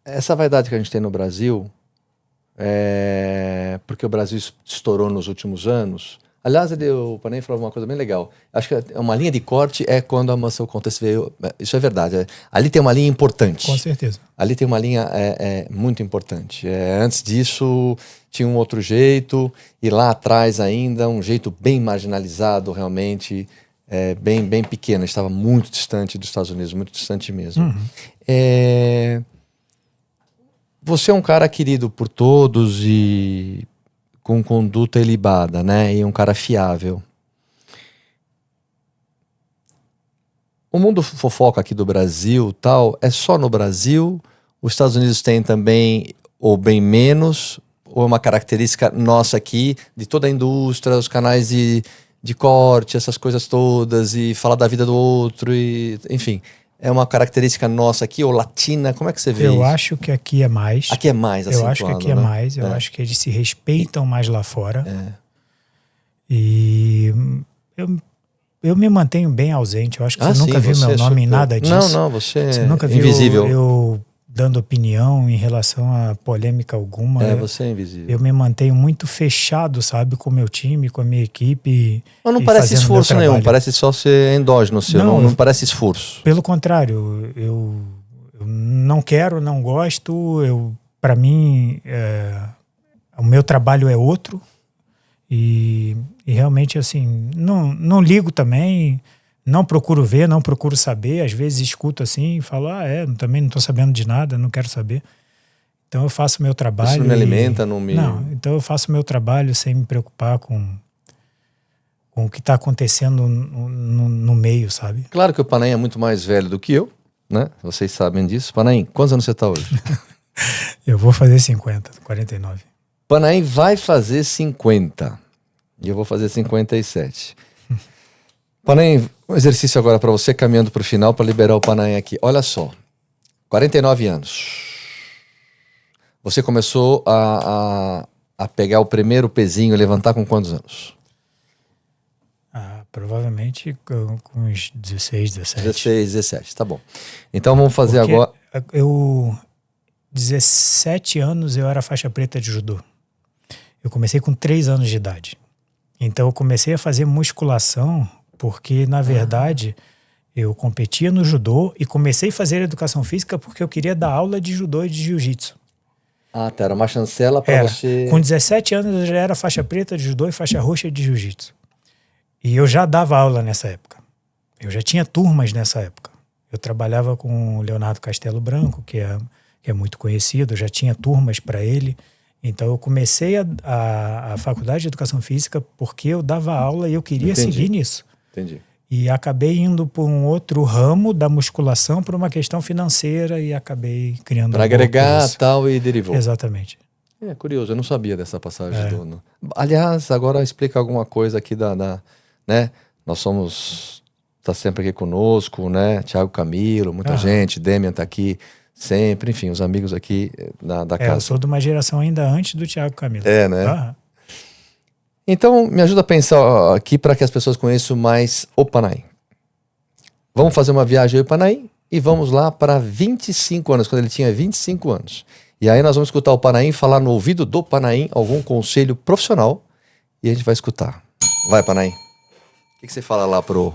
S2: essa vaidade que a gente tem no Brasil, porque o Brasil estourou nos últimos anos. Aliás, o Panaim falou uma coisa bem legal. Acho que uma linha de corte é quando a Muscle Contest veio. Isso é verdade. Ali tem uma linha importante.
S3: Com certeza.
S2: Ali tem uma linha muito importante. Antes disso, tinha um outro jeito. E lá atrás ainda, um jeito bem marginalizado, realmente. Bem pequeno. Estava muito distante dos Estados Unidos. Muito distante mesmo.
S3: Uhum.
S2: Você é um cara querido por todos e... com conduta ilibada, né? E um cara fiável. O mundo fofoca aqui do Brasil, tal, é só no Brasil? Os Estados Unidos têm também, ou bem menos, ou é uma característica nossa aqui, de toda a indústria, os canais de corte, essas coisas todas, e falar da vida do outro, e enfim... É uma característica nossa aqui, ou latina? Como é que você vê isso?
S3: Eu acho que aqui é mais.
S2: Aqui é mais acentuado,
S3: eu acho que aqui é
S2: né?
S3: mais. Eu acho que eles se respeitam mais lá fora. E eu me mantenho bem ausente. Eu acho que você nunca viu meu nome em nada disso.
S2: Não, você
S3: nunca viu
S2: invisível.
S3: Eu dando opinião em relação a polêmica alguma.
S2: Você é invisível.
S3: Eu me mantenho muito fechado, sabe, com o meu time, com a minha equipe.
S2: Mas não parece esforço nenhum, parece só ser endógeno seu, não parece esforço.
S3: Pelo contrário, eu não quero, não gosto, para mim, o meu trabalho é outro e realmente, assim, não ligo também, não procuro ver, não procuro saber, às vezes escuto assim e falo, também não estou sabendo de nada, não quero saber. Então eu faço o meu trabalho.
S2: Isso não me alimenta, não me...
S3: Não, então eu faço o meu trabalho sem me preocupar com com o que está acontecendo no meio, sabe?
S2: Claro que o Panaim é muito mais velho do que eu, né? Vocês sabem disso. Panaim, quantos anos você está hoje?
S3: Eu vou fazer 50, 49.
S2: Panaim vai fazer 50 e eu vou fazer 57. Panaim, um exercício agora para você, caminhando para o final, para liberar o Panaim aqui. Olha só, 49 anos. Você começou a pegar o primeiro pezinho e levantar com quantos anos?
S3: Provavelmente com uns 16, 17.
S2: 16, 17, tá bom. Então vamos fazer
S3: Porque
S2: agora...
S3: 17 anos eu era faixa preta de judô. Eu comecei com 3 anos de idade. Então eu comecei a fazer musculação porque, na verdade, eu competia no judô e comecei a fazer educação física porque eu queria dar aula de judô e de jiu-jitsu.
S2: Ah, tá, era uma chancela para você...
S3: Com 17 anos eu já era faixa preta de judô e faixa roxa de jiu-jitsu. E eu já dava aula nessa época. Eu já tinha turmas nessa época. Eu trabalhava com o Leonardo Castelo Branco, que é muito conhecido, eu já tinha turmas para ele. Então eu comecei a faculdade de educação física porque eu dava aula e eu queria seguir nisso.
S2: Entendi.
S3: E acabei indo por um outro ramo da musculação por uma questão financeira e acabei criando...
S2: Para agregar tal e derivou.
S3: Exatamente.
S2: É curioso, eu não sabia dessa passagem. Aliás, agora explica alguma coisa aqui né? Nós somos... Tá sempre aqui conosco, né? Thiago Camilo, muita gente, Demian tá aqui sempre, enfim, os amigos aqui da casa.
S3: Eu sou de uma geração ainda antes do Thiago Camilo.
S2: É, né? Então, me ajuda a pensar aqui para que as pessoas conheçam mais o Panaim. Vamos fazer uma viagem ao Panaim e vamos lá para 25 anos, quando ele tinha 25 anos. E aí nós vamos escutar o Panaim falar no ouvido do Panaim algum conselho profissional e a gente vai escutar. Vai, Panaim. O que você fala lá pro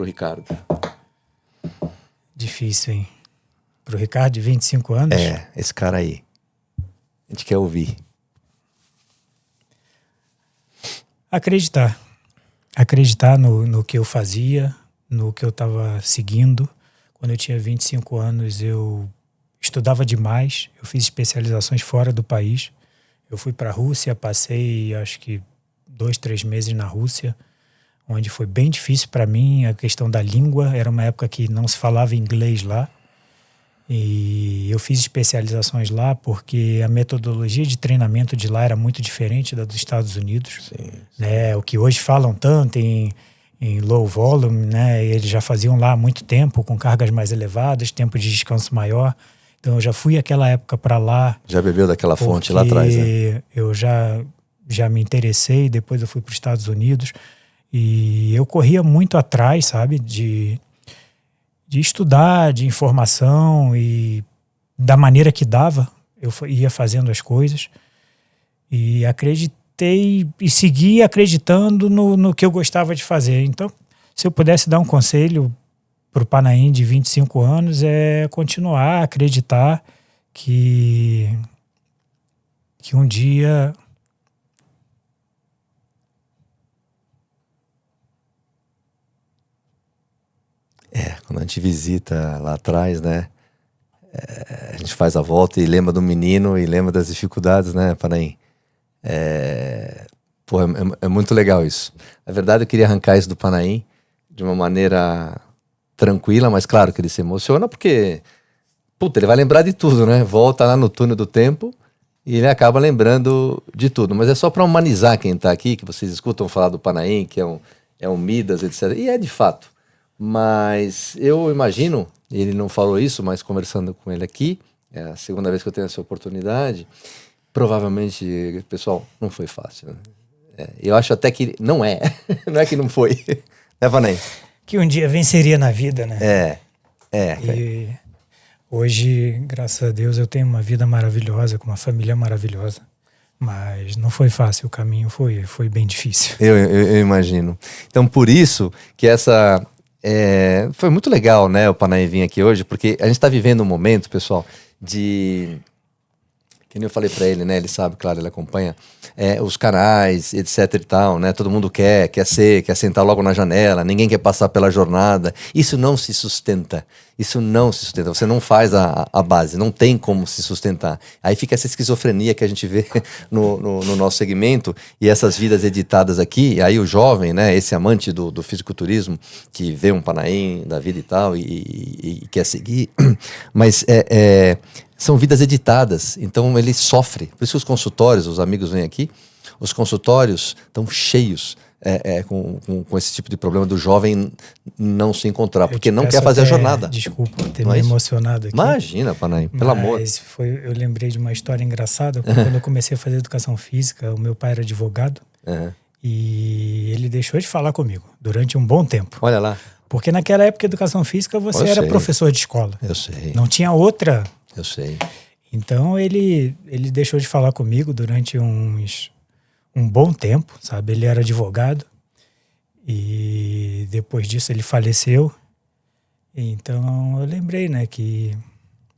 S2: Ricardo?
S3: Difícil, hein? Pro Ricardo de 25 anos?
S2: É, esse cara aí. A gente quer ouvir.
S3: Acreditar. Acreditar no que eu fazia, no que eu estava seguindo. Quando eu tinha 25 anos, eu estudava demais. Eu fiz especializações fora do país. Eu fui para a Rússia, passei acho que 2, 3 meses na Rússia, onde foi bem difícil para mim a questão da língua. Era uma época que não se falava inglês lá. E eu fiz especializações lá porque a metodologia de treinamento de lá era muito diferente da dos Estados Unidos.
S2: Sim.
S3: Né? O que hoje falam tanto em low volume, né? Eles já faziam lá há muito tempo, com cargas mais elevadas, tempo de descanso maior. Então eu já fui aquela época para lá.
S2: Já bebeu daquela fonte lá atrás, né?
S3: Eu já me interessei, depois eu fui para os Estados Unidos e eu corria muito atrás, sabe, de estudar, de informação, e da maneira que dava, eu ia fazendo as coisas e acreditei e segui acreditando no que eu gostava de fazer. Então, se eu pudesse dar um conselho para o Panaim de 25 anos, é continuar a acreditar que um dia...
S2: Quando a gente visita lá atrás, né? A gente faz a volta e lembra do menino e lembra das dificuldades, né, Panaim? É muito legal isso. Na verdade, eu queria arrancar isso do Panaim de uma maneira tranquila, mas claro que ele se emociona porque, ele vai lembrar de tudo, né? Volta lá no túnel do tempo e ele acaba lembrando de tudo. Mas é só para humanizar quem está aqui, que vocês escutam falar do Panaim, que é um Midas, etc. E é de fato. Mas eu imagino, ele não falou isso, mas conversando com ele aqui, é a segunda vez que eu tenho essa oportunidade, provavelmente, pessoal, não foi fácil. Né? Eu acho até que não é, não é que não foi, né, Panaim?
S3: Que um dia venceria na vida, né?
S2: E
S3: hoje, graças a Deus, eu tenho uma vida maravilhosa, com uma família maravilhosa. Mas não foi fácil, o caminho foi bem difícil.
S2: Eu imagino. Então, por isso que foi muito legal, né, o Panaim vir aqui hoje, porque a gente está vivendo um momento, pessoal, que nem eu falei para ele, né, ele sabe, claro, ele acompanha, os canais, etc e tal, né, todo mundo quer sentar logo na janela, ninguém quer passar pela jornada, isso não se sustenta, Isso não se sustenta, você não faz a base, não tem como se sustentar. Aí fica essa esquizofrenia que a gente vê no nosso segmento e essas vidas editadas aqui. E aí o jovem, né, esse amante do fisiculturismo, que vê um Panaim da vida e tal e quer seguir, mas são vidas editadas, então ele sofre. Por isso que os consultórios, os amigos vêm aqui, os consultórios estão cheios com esse tipo de problema do jovem não se encontrar, porque não quer fazer a jornada.
S3: Desculpa ter
S2: Não é
S3: me
S2: isso?
S3: emocionado aqui.
S2: Imagina, Panaim, pelo amor.
S3: Eu lembrei de uma história engraçada. Quando eu comecei a fazer educação física, o meu pai era advogado e ele deixou de falar comigo durante um bom tempo.
S2: Olha lá.
S3: Porque naquela época, educação física, você era professor de escola.
S2: Eu sei.
S3: Não tinha outra.
S2: Eu sei.
S3: Então ele deixou de falar comigo durante um bom tempo, sabe? Ele era advogado e depois disso ele faleceu. Então eu lembrei, né, que...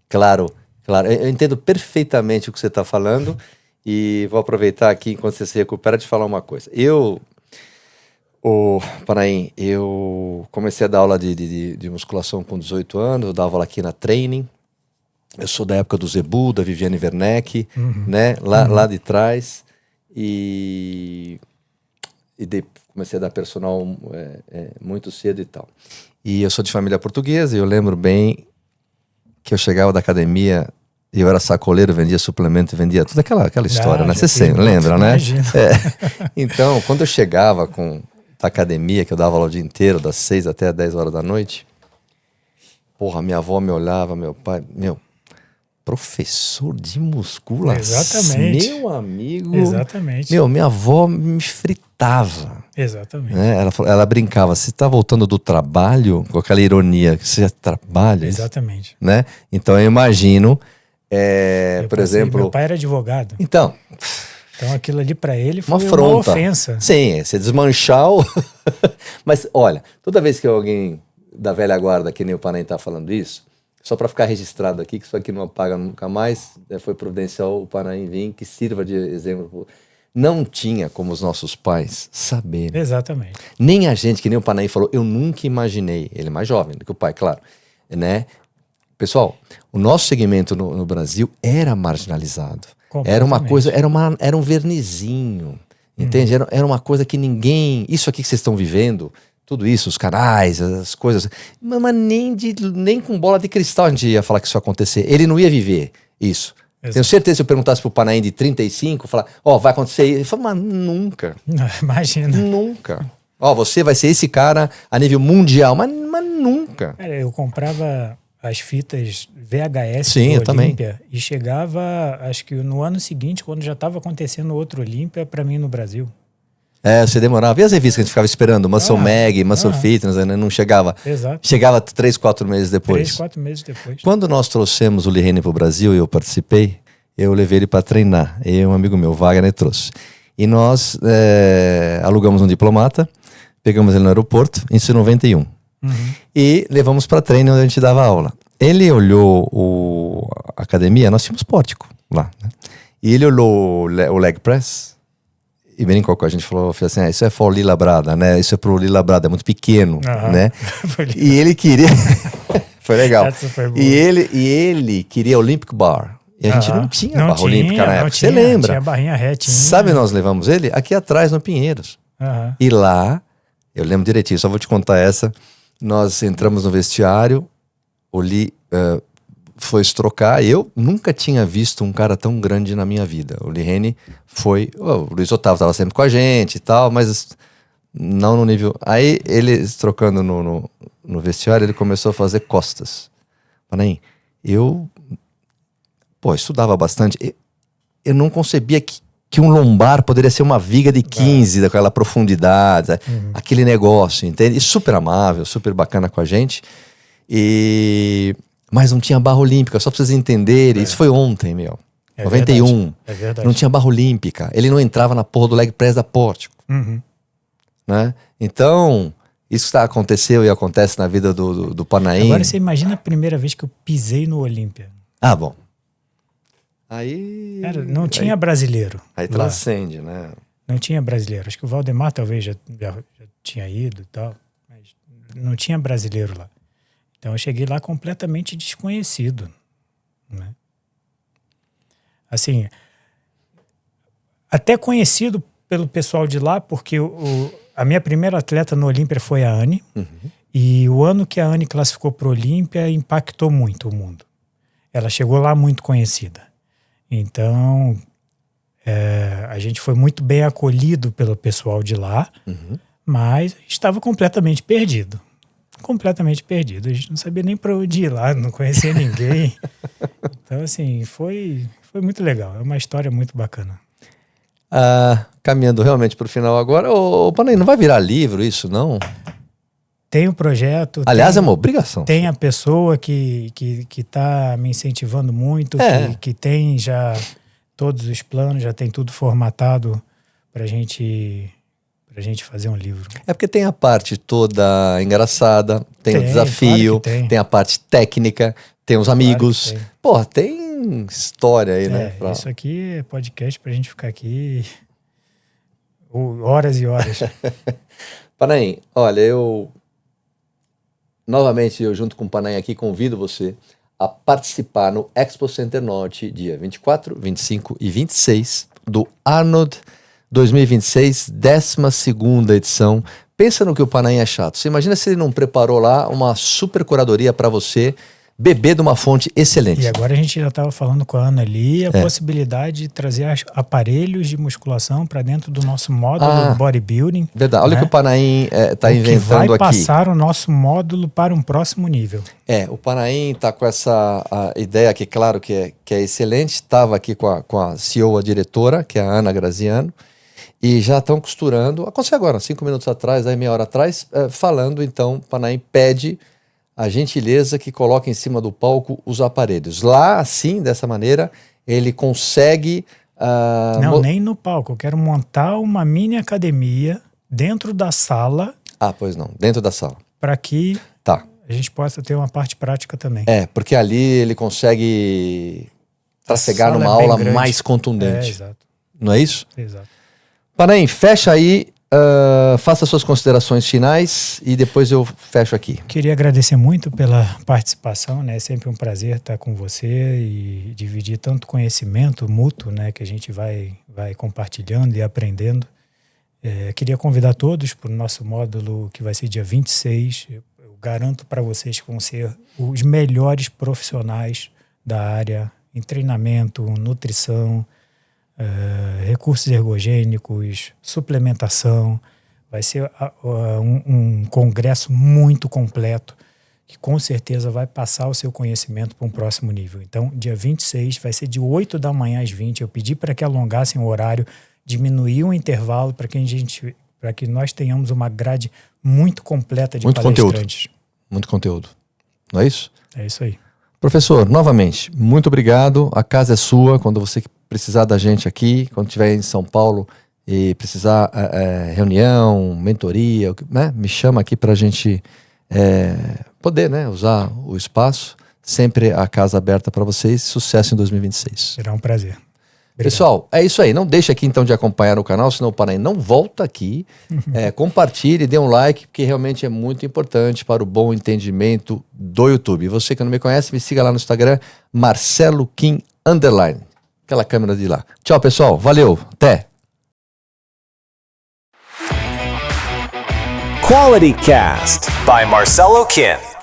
S2: Claro. Eu entendo perfeitamente o que você está falando e vou aproveitar aqui, enquanto você se recupera, de falar uma coisa. Panaim, eu comecei a dar aula de musculação com 18 anos, eu dava aula aqui na Training. Eu sou da época do Zebu, da Viviane Werneck, né? Lá de trás. E comecei a dar personal muito cedo e tal. E eu sou de família portuguesa e eu lembro bem que eu chegava da academia e eu era sacoleiro, vendia suplemento, vendia tudo aquela história, né? Você sempre lembra, né? Então, quando eu chegava da academia, que eu dava aula o dia inteiro, das 6 até as 10 horas da noite, porra, minha avó me olhava, meu pai, professor de musculação.
S3: Exatamente.
S2: Meu amigo.
S3: Exatamente.
S2: Minha avó me fritava.
S3: Exatamente.
S2: Né? Ela brincava, você tá voltando do trabalho, com aquela ironia, que você já trabalha.
S3: Exatamente.
S2: Né? Então eu imagino, por exemplo...
S3: Meu pai era advogado.
S2: Então
S3: aquilo ali pra ele foi
S2: uma afronta.
S3: Uma ofensa.
S2: Sim, você desmanchar o... Mas olha, toda vez que alguém da velha guarda, que nem o Panaim tá falando isso, só para ficar registrado aqui, que isso aqui não apaga nunca mais, foi providencial o Panaim vir, que sirva de exemplo. Não tinha como os nossos pais saberem.
S3: Exatamente.
S2: Nem a gente, que nem o Panaim falou, eu nunca imaginei, ele é mais jovem do que o pai, claro, né? Pessoal, o nosso segmento no Brasil era marginalizado. Era uma coisa, era um vernizinho, entende? Era uma coisa que ninguém... Isso aqui que vocês estão vivendo... Tudo isso, os canais, as coisas. Mas nem com bola de cristal a gente ia falar que isso ia acontecer. Ele não ia viver isso. Exato. Tenho certeza que se eu perguntasse pro Panaim de 35, falar, vai acontecer isso. Ele falou, mas nunca.
S3: Imagina.
S2: Nunca. Você vai ser esse cara a nível mundial, mas nunca.
S3: Eu comprava as fitas VHS
S2: Sim,
S3: do Olímpia e chegava, acho que no ano seguinte, quando já estava acontecendo outro Olímpia, para mim no Brasil.
S2: Você demorava. E as revistas que a gente ficava esperando? Muscle Mag, Muscle Fitness, né? Não chegava.
S3: Exato.
S2: Chegava 3, 4 meses depois.
S3: 3, 4 meses depois.
S2: Quando nós trouxemos o Lirene para o Brasil e eu participei, eu levei ele para treinar. E um amigo meu, Wagner, trouxe. E nós alugamos um diplomata, pegamos ele no aeroporto, isso em 91. E levamos para treino onde a gente dava aula. Ele olhou a academia, nós tínhamos pórtico lá, né? E ele olhou o leg press e brincou com a gente, falou assim, isso é for Lila Brada, né? Isso é pro Lila Brada, é muito pequeno, né? E ele queria... Foi legal.
S3: Foi
S2: e ele queria Olympic Bar. E a gente não tinha barra olímpica na época. Você lembra?
S3: Tinha barrinha retinha.
S2: Sabe, nós levamos ele aqui atrás, no Pinheiros. E lá, eu lembro direitinho, só vou te contar essa. Nós entramos no vestiário, o Li foi se trocar. Eu nunca tinha visto um cara tão grande na minha vida. O Lirene foi... o Luiz Otávio estava sempre com a gente e tal, mas não no nível... Aí ele, se trocando no vestiário, ele começou a fazer costas. Panaim, eu estudava bastante. Eu não concebia que um lombar poderia ser uma viga de 15, daquela profundidade, aquele negócio, entende? E super amável, super bacana com a gente. Mas não tinha barra olímpica, só pra vocês entenderem. Isso foi ontem, 91.
S3: Verdade. É verdade.
S2: Não tinha barra olímpica. Ele não entrava na porra do leg press da pórtico. Né? Então, isso que aconteceu e acontece na vida do Panaim.
S3: Agora você imagina a primeira vez que eu pisei no Olímpia.
S2: Bom. Aí...
S3: não tinha brasileiro.
S2: Aí transcende, né?
S3: Não tinha brasileiro. Acho que o Valdemar talvez já tinha ido e tal. Mas não tinha brasileiro lá. Então eu cheguei lá completamente desconhecido, né? Assim, até conhecido pelo pessoal de lá, porque a minha primeira atleta no Olímpia foi a Anne, e o ano que a Anne classificou para o Olímpia impactou muito o mundo. Ela chegou lá muito conhecida. Então, a gente foi muito bem acolhido pelo pessoal de lá, mas estava completamente perdido. Completamente perdido. A gente não sabia nem para onde ir lá, não conhecia ninguém. Então, assim, foi muito legal. É uma história muito bacana.
S2: Caminhando realmente para o final agora, ô Panay, não vai virar livro isso, não?
S3: Tem o projeto.
S2: Aliás, é uma obrigação.
S3: Tem a pessoa que está me incentivando muito, que tem já todos os planos, já tem tudo formatado para gente fazer um livro.
S2: É porque tem a parte toda engraçada, tem o desafio,
S3: claro
S2: tem a parte técnica, tem os amigos.
S3: Tem.
S2: Porra, tem história aí, né?
S3: Isso aqui é podcast pra gente ficar aqui horas e horas.
S2: Panay, olha, novamente, eu junto com o Panay aqui, convido você a participar no Expo Center Norte, dia 24, 25 e 26 do Arnold 2026, 12ª edição. Pensa no que o Panay é chato. Você imagina se ele não preparou lá uma super curadoria para você beber de uma fonte excelente.
S3: E agora a gente já estava falando com a Ana ali a possibilidade de trazer aparelhos de musculação para dentro do nosso módulo do bodybuilding.
S2: Verdade. Olha o que o Panay está inventando aqui.
S3: Que vai passar o nosso módulo para um próximo nível.
S2: O Panay está com essa ideia que, claro, que é excelente. Estava aqui com a CEO, a diretora, que é a Ana Graziano, e já estão costurando. Aconteceu agora, 5 minutos atrás, aí meia hora atrás, falando, então, o Panay pede a gentileza que coloque em cima do palco os aparelhos. Lá, assim, dessa maneira, ele consegue...
S3: Não, nem no palco. Eu quero montar uma mini academia dentro da sala.
S2: Pois não. Dentro da sala.
S3: Para que
S2: a
S3: gente possa ter uma parte prática também.
S2: Porque ali ele consegue trafegar numa aula mais contundente.
S3: Exato.
S2: Não é isso?
S3: Exato.
S2: Panay, fecha aí. Faça suas considerações finais e depois eu fecho aqui.
S3: Queria agradecer muito pela participação, né? É sempre um prazer estar com você e dividir tanto conhecimento mútuo, né? Que a gente vai compartilhando e aprendendo. Queria convidar todos para o nosso módulo que vai ser dia 26. Eu garanto para vocês que vão ser os melhores profissionais da área em treinamento, nutrição, recursos ergogênicos, suplementação. Vai ser um congresso muito completo que com certeza vai passar o seu conhecimento para um próximo nível. Então, dia 26 vai ser de 8 da manhã às 20. Eu pedi para que alongassem o horário, diminuir o intervalo para que nós tenhamos uma grade muito completa de palestrantes.
S2: Muito conteúdo. Não é isso?
S3: É isso aí.
S2: Professor, novamente, muito obrigado. A casa é sua. Quando você precisar da gente aqui, quando estiver em São Paulo e precisar reunião, mentoria, né? Me chama aqui para a gente poder, né, usar o espaço. Sempre a casa aberta para vocês. Sucesso em 2026.
S3: Será um prazer. Obrigado.
S2: Pessoal, é isso aí. Não deixe aqui então de acompanhar o canal, senão o Panay não volta aqui. Compartilhe, dê um like, porque realmente é muito importante para o bom entendimento do YouTube. E você que não me conhece, me siga lá no Instagram, Marcelo Kim _. Aquela câmera de lá. Tchau, pessoal. Valeu. Até.
S1: Quality Cast by Marcelo Kim.